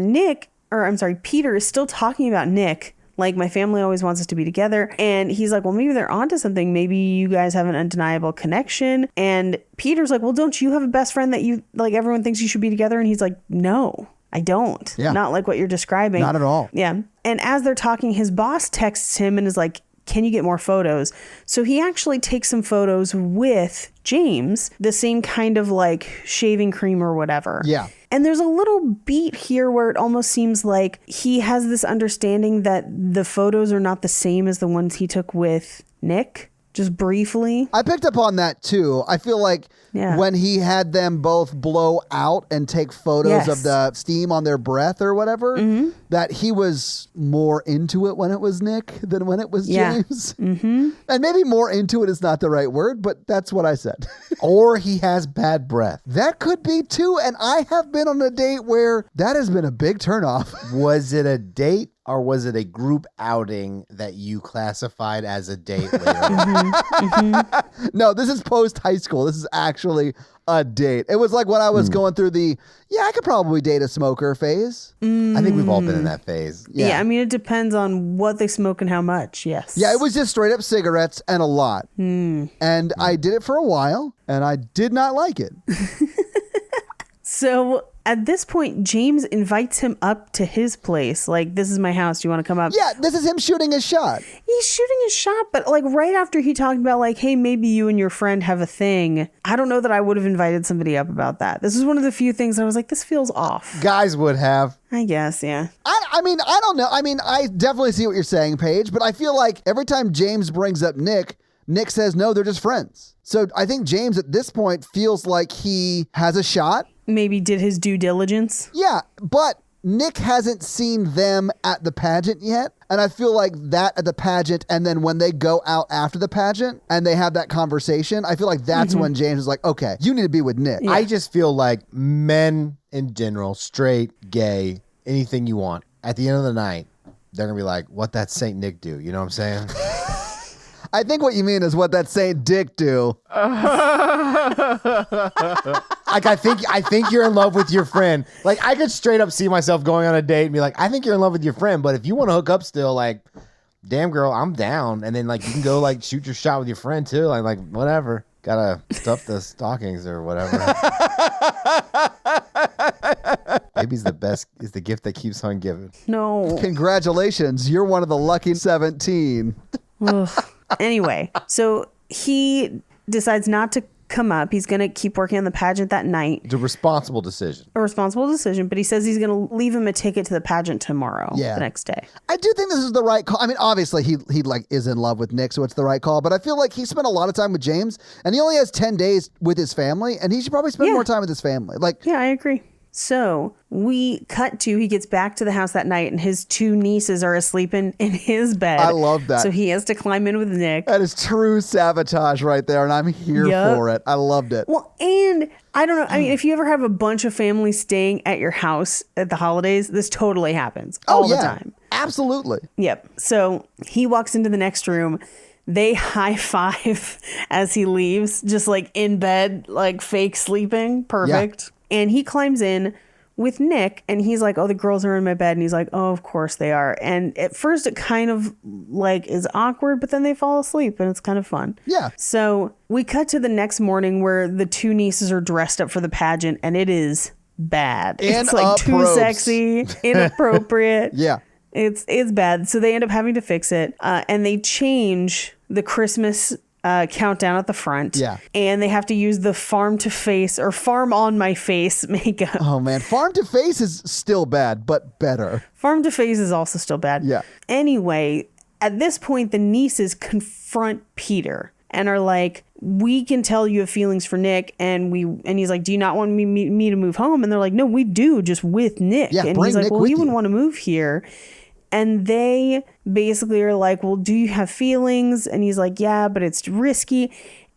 Peter is still talking about Nick. Like, my family always wants us to be together. And he's like, well, maybe they're onto something. Maybe you guys have an undeniable connection. And Peter's like, well, don't you have a best friend that you, like, everyone thinks you should be together? And he's like, no, I don't. Yeah. Not like what you're describing. Not at all. Yeah. And as they're talking, his boss texts him and is like, can you get more photos? So he actually takes some photos with James, the same kind of like shaving cream or whatever. Yeah. And there's a little beat here where it almost seems like he has this understanding that the photos are not the same as the ones he took with Nick, just briefly. I picked up on that too. I feel like when he had them both blow out and take photos of the steam on their breath or whatever, that he was more into it when it was Nick than when it was James. Mm-hmm. And maybe more into it is not the right word, but that's what I said. Or he has bad breath. That could be too. And I have been on a date where that has been a big turnoff. Was it a date? Or was it a group outing that you classified as a date later on? No, this is post high school. This is actually a date. It was like when I was going through I could probably date a smoker phase. I think we've all been in that phase. Yeah, I mean, it depends on what they smoke and how much, yes. Yeah, it was just straight up cigarettes and a lot. And I did it for a while, and I did not like it. So at this point, James invites him up to his place. Like, this is my house. Do you want to come up? Yeah, this is him shooting his shot. He's shooting his shot, but like right after he talked about like, hey, maybe you and your friend have a thing. I don't know that I would have invited somebody up about that. This is one of the few things I was like, this feels off. Guys would have. I guess, yeah. I mean, I don't know. I mean, I definitely see what you're saying, Paige, but I feel like every time James brings up Nick says, no, they're just friends. So I think James at this point feels like he has a shot. Maybe did his due diligence. Yeah, but Nick hasn't seen them at the pageant yet. And I feel like that at the pageant, and then when they go out after the pageant and they have that conversation, I feel like that's when James is like, okay, you need to be with Nick. Yeah. I just feel like men in general, straight, gay, anything you want, at the end of the night, they're going to be like, what that Saint Nick do? You know what I'm saying? I think what you mean is what that Saint Dick do. Like, I think you're in love with your friend. Like, I could straight up see myself going on a date and be like, I think you're in love with your friend, but if you want to hook up still, like, damn girl, I'm down. And then like you can go like shoot your shot with your friend too. Like whatever. Gotta stuff the stockings or whatever. Baby's the gift that keeps on giving. No. Congratulations, you're one of the lucky 17. Anyway, so he decides not to come up. He's going to keep working on the pageant that night. It's a responsible decision. A responsible decision, but he says he's going to leave him a ticket to the pageant tomorrow, the next day. I do think this is the right call. I mean, obviously he like is in love with Nick, so it's the right call, but I feel like he spent a lot of time with James and he only has 10 days with his family and he should probably spend more time with his family. Like, yeah, I agree. So we cut to, he gets back to the house that night and his 2 nieces are asleep in his bed. I love that. So he has to climb in with Nick. That is true sabotage right there, and I'm here for it. I loved it. Well, and I don't know. I mean, if you ever have a bunch of families staying at your house at the holidays, this totally happens all the time. Absolutely. Yep. So he walks into the next room. They high five as he leaves, just like in bed, like fake sleeping. Perfect. Yeah. And he climbs in with Nick and he's like, oh, the girls are in my bed. And he's like, oh, of course they are. And at first it kind of like is awkward, but then they fall asleep and it's kind of fun. Yeah. So we cut to the next morning where the 2 nieces are dressed up for the pageant and it is bad. It's like too sexy, inappropriate. Yeah. It's bad. So they end up having to fix it. And they change the Christmas countdown at the front. Yeah. And they have to use the farm to face or farm on my face makeup. Oh, man. Farm to face is still bad, but better. Farm to face is also still bad. Yeah. Anyway, at this point, the nieces confront Peter and are like, we can tell you have feelings for Nick. And he's like, do you not want me to move home? And they're like, no, we do, just with Nick. Yeah, and bring he's like, Nick well, with he you. wouldn't want to move here. And they basically are like, well, do you have feelings? And he's like, yeah, but it's risky.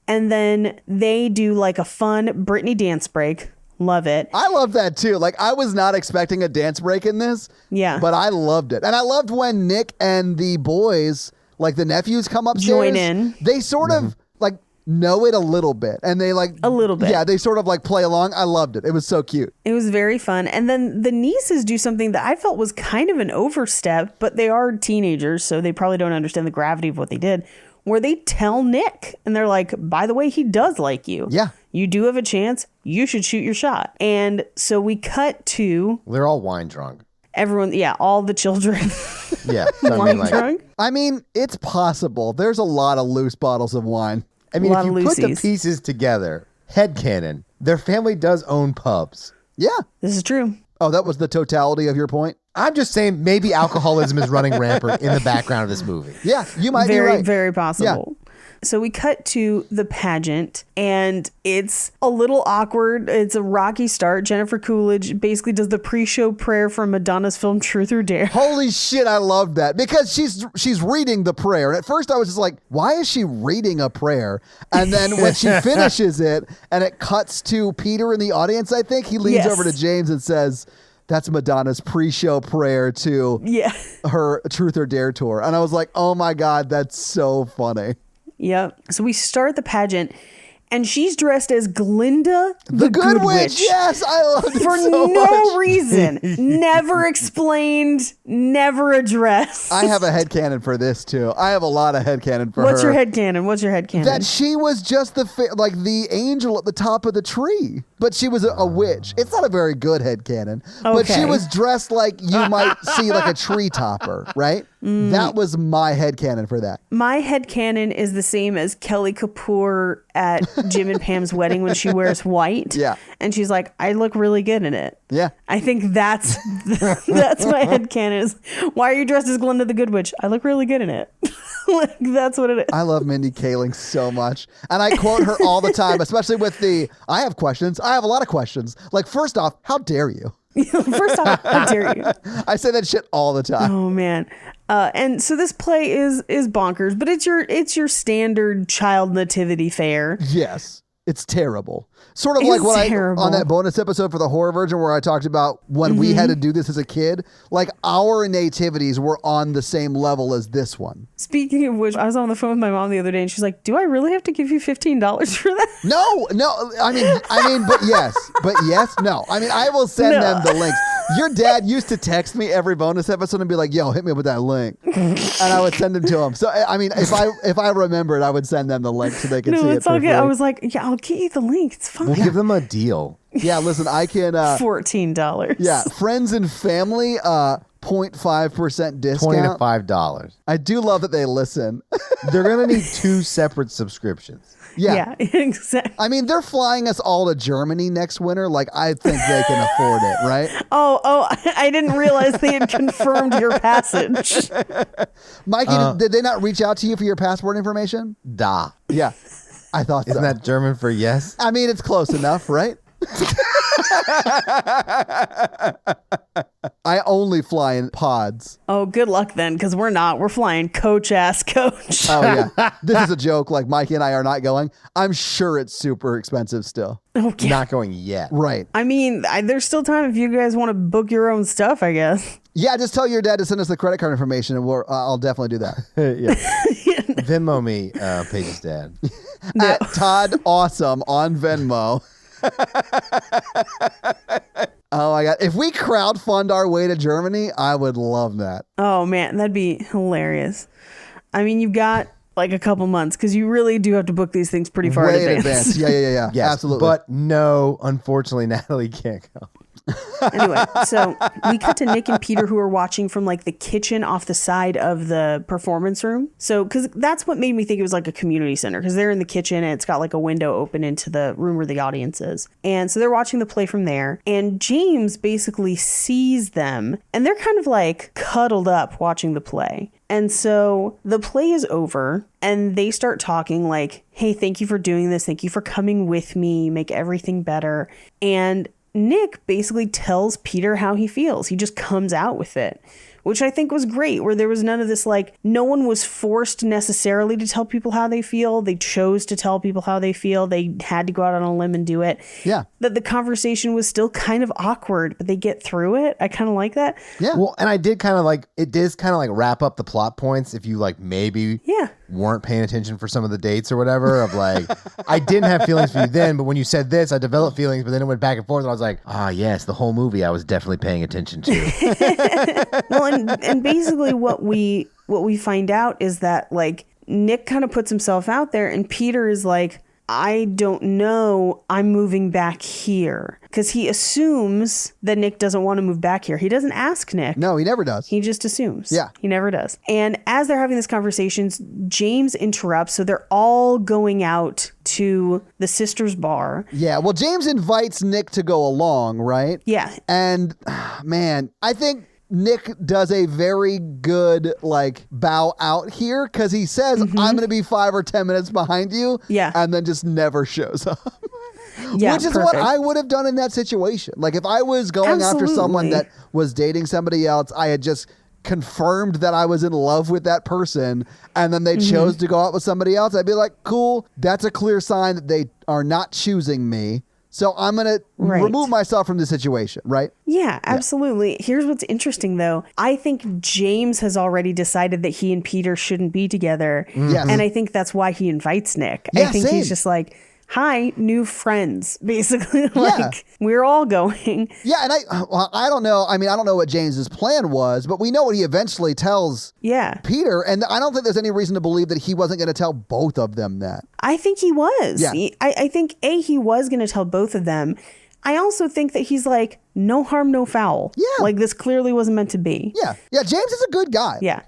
And then they do like a fun Britney dance break. Love it. I love that too. Like, I was not expecting a dance break in this. Yeah. But I loved it. And I loved when Nick and the boys, like the nephews, come upstairs. Join in. They sort of like know it a little bit. And they like... A little bit. Yeah, they sort of like play along. I loved it. It was so cute. It was very fun. And then the nieces do something that I felt was kind of an overstep, but they are teenagers, so they probably don't understand the gravity of what they did, where they tell Nick, and they're like, by the way, he does like you. Yeah. You do have a chance. You should shoot your shot. And so we cut to They're all wine drunk. everyone, all the children Yeah. So wine drunk. I mean, it's possible. There's a lot of loose bottles of wine. I mean, A if lot you of put the Lucy's. pieces together, headcanon, their family does own pubs. Yeah. This is true. Oh, that was the totality of your point? I'm just saying maybe alcoholism is running rampant in the background of this movie. Yeah, you might be Very, right. very possible. So we cut to the pageant and it's a little awkward. It's a rocky start. Jennifer Coolidge basically does the pre-show prayer from Madonna's film Truth or Dare. Holy shit, I love that because she's reading the prayer. And at first I was just like, why is she reading a prayer? And then when she finishes it and it cuts to Peter in the audience, I think he leans Yes. over to James and says, that's Madonna's pre-show prayer to her Truth or Dare tour. And I was like, oh my God, that's so funny. Yep. So we start the pageant and she's dressed as Glinda The Good Witch. Yes, I love it for so no much. reason. Never explained, never addressed. I have a headcanon for this too. I have a lot of headcanon for her. What's your headcanon? What's your headcanon? That she was just the angel at the top of the tree, but she was a witch. It's not a very good headcanon, but she Okay. was dressed like you might see like a tree topper, right? That was my headcanon for that. My headcanon is the same as Kelly Kapoor at Jim and Pam's wedding when she wears white. Yeah. And she's like, I look really good in it. Yeah. I think that's my headcanon is, why are you dressed as Glinda the Good Witch? I look really good in it. Like, that's what it is. I love Mindy Kaling so much. And I quote her all the time, especially with I have questions. I have a lot of questions. Like, first off, how dare you? First off, how dare you? I say that shit all the time. Oh man. And so this play is bonkers, but it's your standard child nativity fare. Yes. It's terrible. Sort of It's like when terrible. on that bonus episode for the horror version where I talked about when we had to do this as a kid, like our nativities were on the same level as this one. Speaking of which, I was on the phone with my mom the other day and she's like, do I really have to give you $15 for that? No, I mean, but yes, no. I mean, I will send them the links. Your dad used to text me every bonus episode and be like, yo, hit me with that link. And I would send them to him. So, I mean, if I remembered, I would send them the link so they could see No, it it's for all good. free. I was like, yeah, I'll get you the link. It's fine. We'll give them a deal. Yeah, listen, I can... $14. Yeah, friends and family, 0.5% discount. $20 to $5. I do love that they listen. They're going to need 2 separate subscriptions. Yeah. Exactly. I mean, they're flying us all to Germany next winter. Like, I think they can afford it, right? Oh, I didn't realize they had confirmed your passage. Mikey, did they not reach out to you for your passport information? Da. Yeah, I thought so. Isn't that German for yes? I mean, it's close enough, right? I only fly in pods. Oh, good luck then, because we're not. We're flying coach-ass coach. Oh, yeah. This is a joke. Like, Mikey and I are not going. I'm sure it's super expensive still. Oh, yeah. Not going yet. Right. I mean, there's still time if you guys want to book your own stuff, I guess. Yeah, just tell your dad to send us the credit card information, and I'll definitely do that. Yeah. Venmo me, Paige's dad. At Todd Awesome on Venmo. Oh my God. If we crowdfund our way to Germany, I would love that. Oh, man, that'd be hilarious. I mean, you've got like a couple months because you really do have to book these things pretty far Way in advance. Yeah. Yes, absolutely. But no, unfortunately, Natalie can't go. Anyway, so we cut to Nick and Peter, who are watching from like the kitchen off the side of the performance room. So, because that's what made me think it was like a community center, because they're in the kitchen and it's got like a window open into the room where the audience is. And so they're watching the play from there. And James basically sees them and they're kind of like cuddled up watching the play. And so the play is over and they start talking like, hey, thank you for doing this. Thank you for coming with me. Make everything better. And Nick basically tells Peter how he feels. He just comes out with it, which I think was great, where there was none of this, like, no one was forced necessarily to tell people how they feel. They chose to tell people how they feel. They had to go out on a limb and do it. Yeah. That the conversation was still kind of awkward, but they get through it. I kind of like that. Yeah. Well, and I did kind of like, it does kind of like wrap up the plot points if you like maybe weren't paying attention for some of the dates or whatever of like, I didn't have feelings for you then, but when you said this, I developed feelings, but then it went back and forth and I was like, yes, the whole movie I was definitely paying attention to. Well, and basically what we find out is that like Nick kind of puts himself out there and Peter is like, I don't know, I'm moving back here. Because he assumes that Nick doesn't want to move back here. He doesn't ask Nick. No, he never does. He just assumes. Yeah. He never does. And as they're having this conversation, James interrupts. So they're all going out to the sisters' bar. Yeah. Well, James invites Nick to go along, right? Yeah. And man, I think Nick does a very good like bow out here because he says, I'm going to be 5 or 10 minutes behind you. Yeah. And then just never shows up. Yeah, which is perfect. what I would have done in that situation. Like if I was going after someone that was dating somebody else, I had just confirmed that I was in love with that person and then they chose to go out with somebody else, I'd be like, cool, that's a clear sign that they are not choosing me. So I'm going to remove myself from the situation, right? Yeah, absolutely. Yeah. Here's what's interesting, though. I think James has already decided that he and Peter shouldn't be together. Yes. And I think that's why he invites Nick. Yeah, I think he's just like, hi, new friends, basically. Like, we're all going. Yeah, and I don't know. I mean, I don't know what James's plan was, but we know what he eventually tells Peter. And I don't think there's any reason to believe that he wasn't going to tell both of them that. I think he was. Yeah. I think, he was going to tell both of them. I also think that he's like, no harm, no foul. Yeah. Like, this clearly wasn't meant to be. Yeah. Yeah, James is a good guy. Yeah.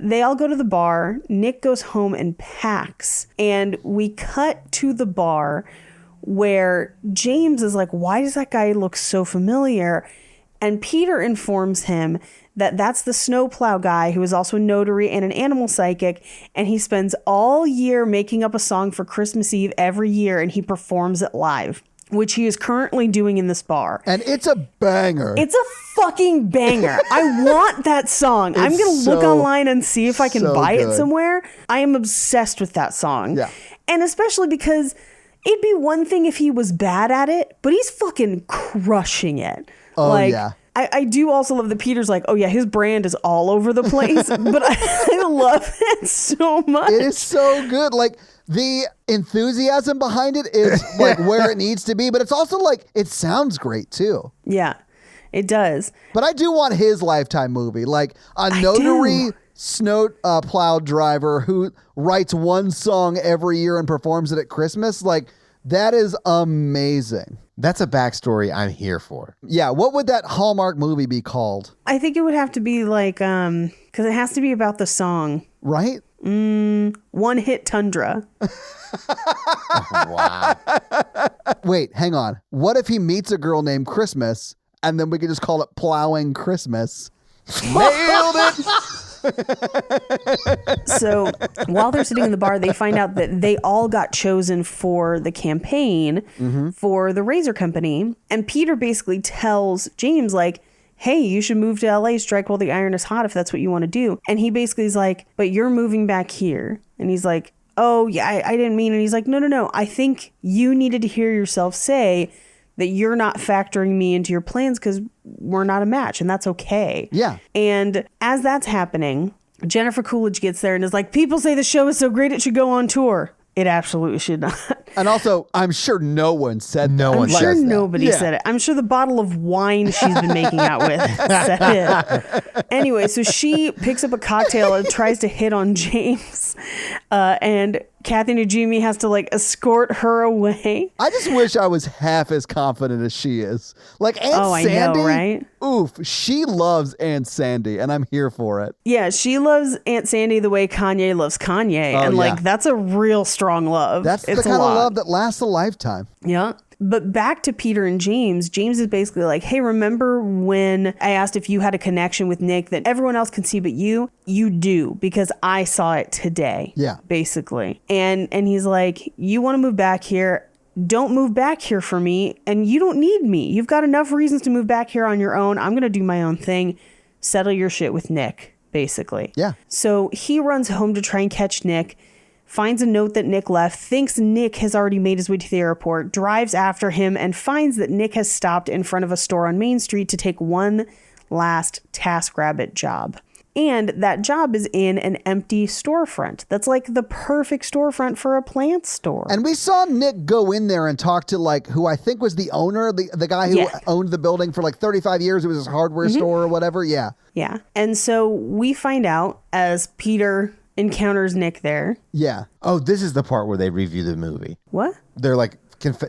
They all go to the bar. Nick goes home and packs. And we cut to the bar where James is like, why does that guy look so familiar? And Peter informs him that that's the snowplow guy who is also a notary and an animal psychic. And he spends all year making up a song for Christmas Eve every year and he performs it live, which he is currently doing in this bar. And it's a banger. It's a fucking banger. I want that song. I'm going to look online and see if I can buy it somewhere. I am obsessed with that song. Yeah. And especially because it'd be one thing if he was bad at it, but he's fucking crushing it. Oh, like, yeah. I do also love that Peter's like, oh yeah, his brand is all over the place, but I love it so much. It is so good. Like, the enthusiasm behind it is like where it needs to be, but it's also like, it sounds great too. Yeah, it does. But I do want his Lifetime movie, like a notary snow plow driver who writes one song every year and performs it at Christmas. Like, that is amazing. That's a backstory I'm here for. Yeah, what would that Hallmark movie be called? I think it would have to be like, because it has to be about the song. Right? One Hit Tundra. Wow. Wait, hang on. What if he meets a girl named Christmas and then we could just call it Plowing Christmas? Nailed it. So while they're sitting in the bar, they find out that they all got chosen for the campaign for the razor company. And Peter basically tells James, like, hey, you should move to LA, strike while the iron is hot if that's what you want to do. And he basically is like, but you're moving back here. And he's like, oh, yeah, I didn't mean it. And he's like, no. I think you needed to hear yourself say that you're not factoring me into your plans because we're not a match, and that's okay. Yeah. And as that's happening, Jennifer Coolidge gets there and is like, people say the show is so great it should go on tour. It absolutely should not. And also, I'm sure no one said No that. one I'm sure says that. nobody said it. I'm sure the bottle of wine she's been making out with said it. Anyway, so she picks up a cocktail and tries to hit on James. And Kathy Najimy has to like escort her away. I just wish I was half as confident as she is. Like Aunt Oh, I know, Sandy, right? Oof, she loves Aunt Sandy, and I'm here for it. Yeah, she loves Aunt Sandy the way Kanye loves Kanye. Oh, and like, yeah. that's a real strong love. That's It's the a kind of lot. love that lasts a lifetime. Yeah. But back to Peter and James. James is basically like, hey, remember when I asked if you had a connection with Nick that everyone else can see but you? You do, because I saw it today. Yeah. Basically. And he's like, you want to move back here? Don't move back here for me. And you don't need me. You've got enough reasons to move back here on your own. I'm going to do my own thing. Settle your shit with Nick, basically. Yeah. So he runs home to try and catch Nick. Finds a note that Nick left, thinks Nick has already made his way to the airport, drives after him, and finds that Nick has stopped in front of a store on Main Street to take one last TaskRabbit job. And that job is in an empty storefront. That's like the perfect storefront for a plant store. And we saw Nick go in there and talk to like who I think was the owner, the guy who Yeah. owned the building for like 35 years. It was his hardware store or whatever. Yeah. Yeah. And so we find out as Peter encounters Nick there. Yeah. Oh, this is the part where they review the movie. What? They're like,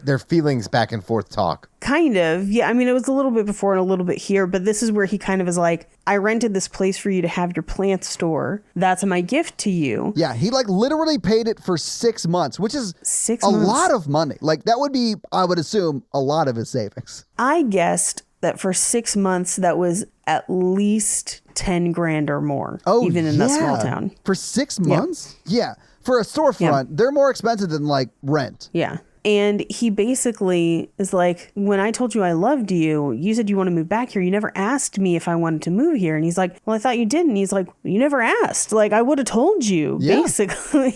their feelings back and forth talk. Kind of. Yeah, I mean, it was a little bit before and a little bit here, but this is where he kind of is like, I rented this place for you to have your plant store. That's my gift to you. Yeah. He like literally paid it for 6 months, which is 6 a months. lot of money. Like that would be, I would assume, a lot of his savings. I guessed that for 6 months, that was at least 10 grand or more, even in that small town. For 6 months? Yeah. For a storefront, they're more expensive than like rent. Yeah. And he basically is like, when I told you I loved you, you said you want to move back here. You never asked me if I wanted to move here. And he's like, well, I thought you did. And he's like, you never asked. Like, I would have told you, basically.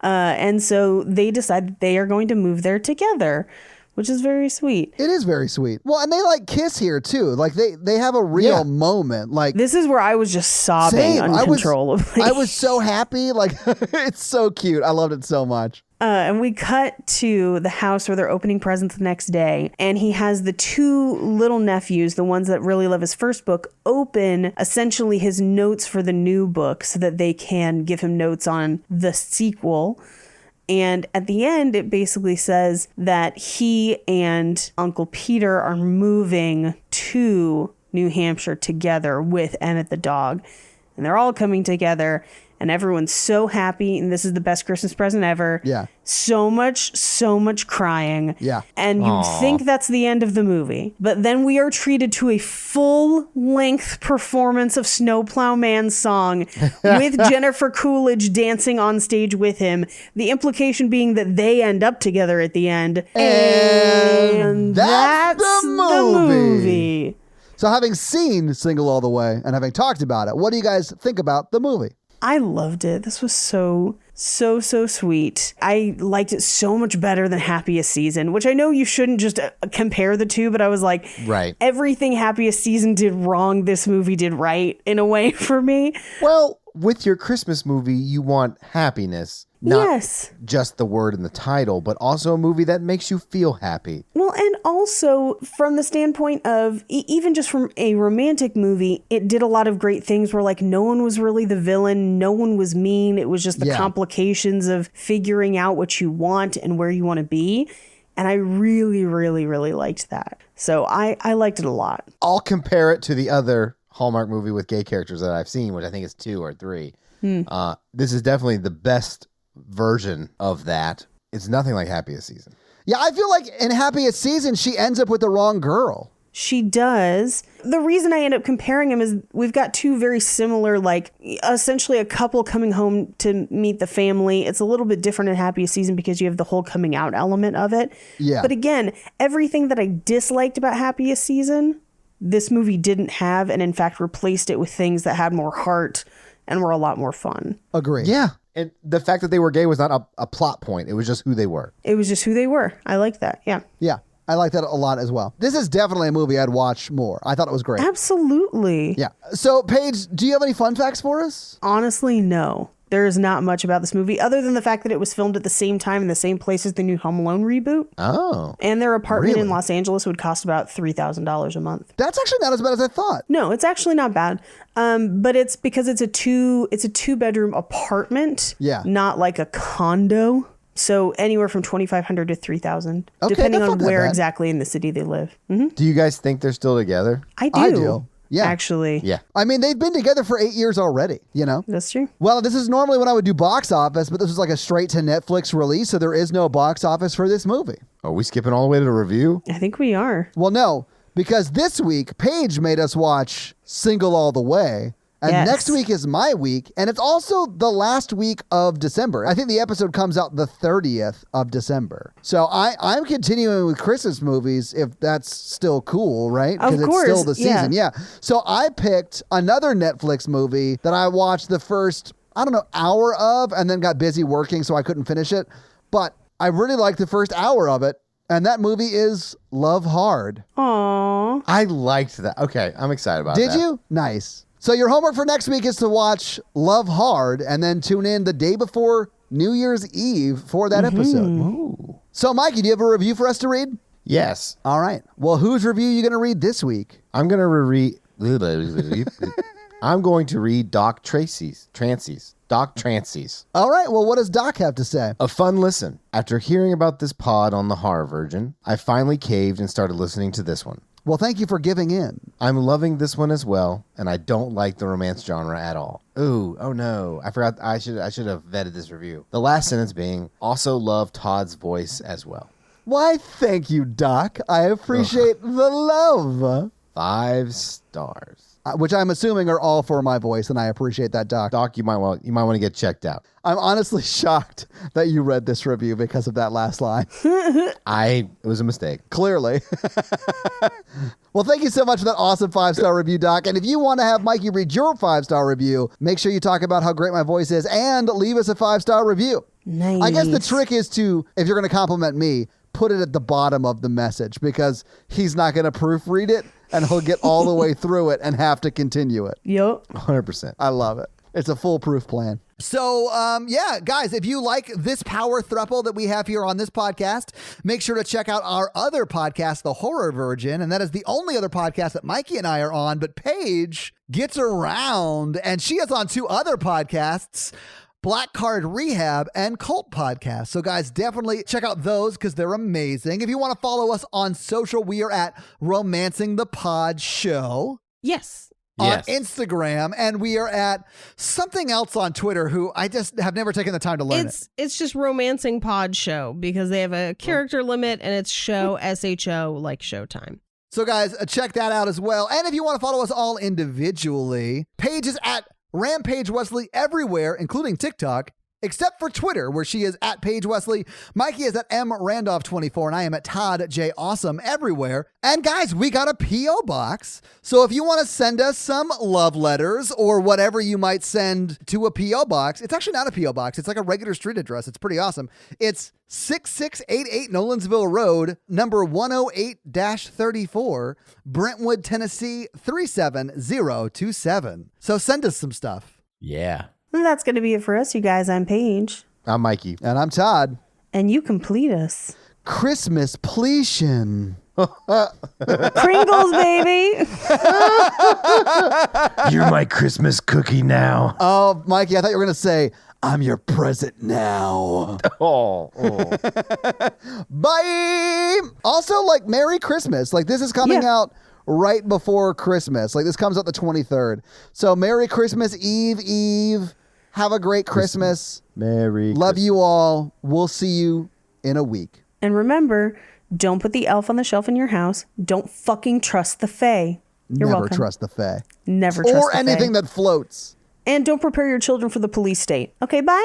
And so they decide that they are going to move there together, which is very sweet. It is very sweet. Well, and they like kiss here too. Like they have a real moment. Like This is where I was just sobbing same. uncontrollably. I was so happy. Like it's so cute. I loved it so much. And we cut to the house where they're opening presents the next day. And he has the two little nephews, the ones that really love his first book, open essentially his notes for the new book so that they can give him notes on the sequel. And at the end, it basically says that he and Uncle Peter are moving to New Hampshire together with Emmett the dog. And they're all coming together. And everyone's so happy, and this is the best Christmas present ever. Yeah. So much crying. Yeah. And you think that's the end of the movie. But then we are treated to a full-length performance of Snowplow Man's song with Jennifer Coolidge dancing on stage with him. The implication being that they end up together at the end. And that's the the movie. So having seen Single All the Way and having talked about it, what do you guys think about the movie? I loved it. This was so sweet. I liked it so much better than Happiest Season, which I know you shouldn't just compare the two, but I was like, Right. Everything Happiest Season did wrong, this movie did right in a way for me. Well, with your Christmas movie, you want happiness. Not Yes. just the word in the title, but also a movie that makes you feel happy. Well, and also from the standpoint of even just from a romantic movie, it did a lot of great things where like no one was really the villain, no one was mean. It was just the complications of figuring out what you want and where you want to be. And I really, really, really liked that. So I liked it a lot. I'll compare it to the other Hallmark movie with gay characters that I've seen, which I think is 2 or 3. This is definitely the best version of that. It's nothing like Happiest Season. Yeah, I feel like in Happiest Season, she ends up with the wrong girl. She does. The reason I end up comparing them is we've got two very similar, like essentially a couple coming home to meet the family. It's a little bit different in Happiest Season because you have the whole coming out element of it. Yeah. But again, everything that I disliked about Happiest Season, this movie didn't have, and in fact replaced it with things that had more heart and were a lot more fun. Agree. Yeah. And the fact that they were gay was not a plot point. It was just who they were. It was just who they were. I like that. Yeah. Yeah. I like that a lot as well. This is definitely a movie I'd watch more. I thought it was great. Absolutely. Yeah. So, Paige, do you have any fun facts for us? Honestly, no. There is not much about this movie other than the fact that it was filmed at the same time in the same place as the new Home Alone reboot. Oh. And their apartment in Really? Los Angeles would cost about $3,000 a month. That's actually not as bad as I thought. No, it's actually not bad. But it's because it's a two bedroom apartment. Yeah. Not like a condo. So anywhere from $2,500 to $3,000, Okay, depending that's on not that where bad. exactly in the city they live. Do you guys think they're still together? I do. I do. Yeah. Actually. Yeah. I mean, they've been together for 8 years already, you know? That's true. Well, this is normally when I would do box office, but this was like a straight to Netflix release, so there is no box office for this movie. Are we skipping all the way to the review? I think we are. Well, no, because this week, Paige made us watch Single All the Way. And Yes. next week is my week, and it's also the last week of December. I think the episode comes out the 30th of December. So I'm continuing with Christmas movies, if that's still cool, right? Of Because course, it's still the season. Yeah. So I picked another Netflix movie that I watched the first, hour of, and then got busy working, so I couldn't finish it. But I really liked the first hour of it, and that movie is Love Hard. Aww. I liked that. Okay, I'm excited about that. Did you? Nice. So your homework for next week is to watch Love Hard and then tune in the day before New Year's Eve for that episode. Ooh. So, Mikey, do you have a review for us to read? Yes. All right. Well, whose review are you going to read this week? I'm going to read. I'm going to read Doc Tracy's. All right. Well, what does Doc have to say? A fun listen. After hearing about this pod on the Horror Virgin, I finally caved and started listening to this one. Well, thank you for giving in. I'm loving this one as well, and I don't like the romance genre at all. Ooh, oh no. I forgot I should have vetted this review. The last sentence being, also love Todd's voice as well. Why, thank you, Doc. I appreciate the love. 5 stars. Which I'm assuming are all for my voice, and I appreciate that, Doc. Doc, you might want to get checked out. I'm honestly shocked that you read this review because of that last line. It was a mistake. Clearly. Well, thank you so much for that awesome 5-star review, Doc. And if you want to have Mikey read your 5-star review, make sure you talk about how great my voice is and leave us a 5-star review. Nice. I guess the trick is to, if you're going to compliment me, put it at the bottom of the message because he's not going to proofread it and he'll get all the way through it and have to continue it. Yup. 100%. I love it. It's a foolproof plan. So, yeah, guys, if you like this power throuple that we have here on this podcast, make sure to check out our other podcast, The Horror Virgin. And that is the only other podcast that Mikey and I are on. But Paige gets around and she is on 2 other podcasts, Black Card Rehab and Cult Podcast. So guys, definitely check out those because they're amazing. If you want to follow us on social, we are at Romancing the Pod Show. Yes. On Instagram, and we are at something else on Twitter who I just have never taken the time to learn It's just Romancing Pod Show because they have a character limit and it's show SHO like Showtime. So guys, check that out as well. And if you want to follow us all individually, Paige is at Rampage Wesley everywhere, including TikTok, except for Twitter, where she is at Paige Wesley. Mikey is at MRandolph24, and I am at Todd J Awesome everywhere. And guys, we got a P.O. box. So if you want to send us some love letters or whatever you might send to a P.O. box, it's actually not a P.O. box. It's like a regular street address. It's pretty awesome. It's 6688 Nolensville Road, number 108-34, Brentwood, Tennessee 37027. So send us some stuff. Yeah. And that's going to be it for us, you guys. I'm Paige. I'm Mikey. And I'm Todd. And you complete us. Christmas pletion. Pringles, baby. You're my Christmas cookie now. Oh, Mikey, I thought you were going to say, I'm your present now. Oh. Bye. Also, like, Merry Christmas. Like, this is coming out right before Christmas. Like, this comes out the 23rd. So, Merry Christmas Eve. Have a great Christmas. Merry Love you all. We'll see you in a week. And remember, don't put the elf on the shelf in your house. Don't fucking trust the fae. You're Never welcome. trust the fae. Never trust Or the anything fae. that floats. And don't prepare your children for the police state. Okay, bye.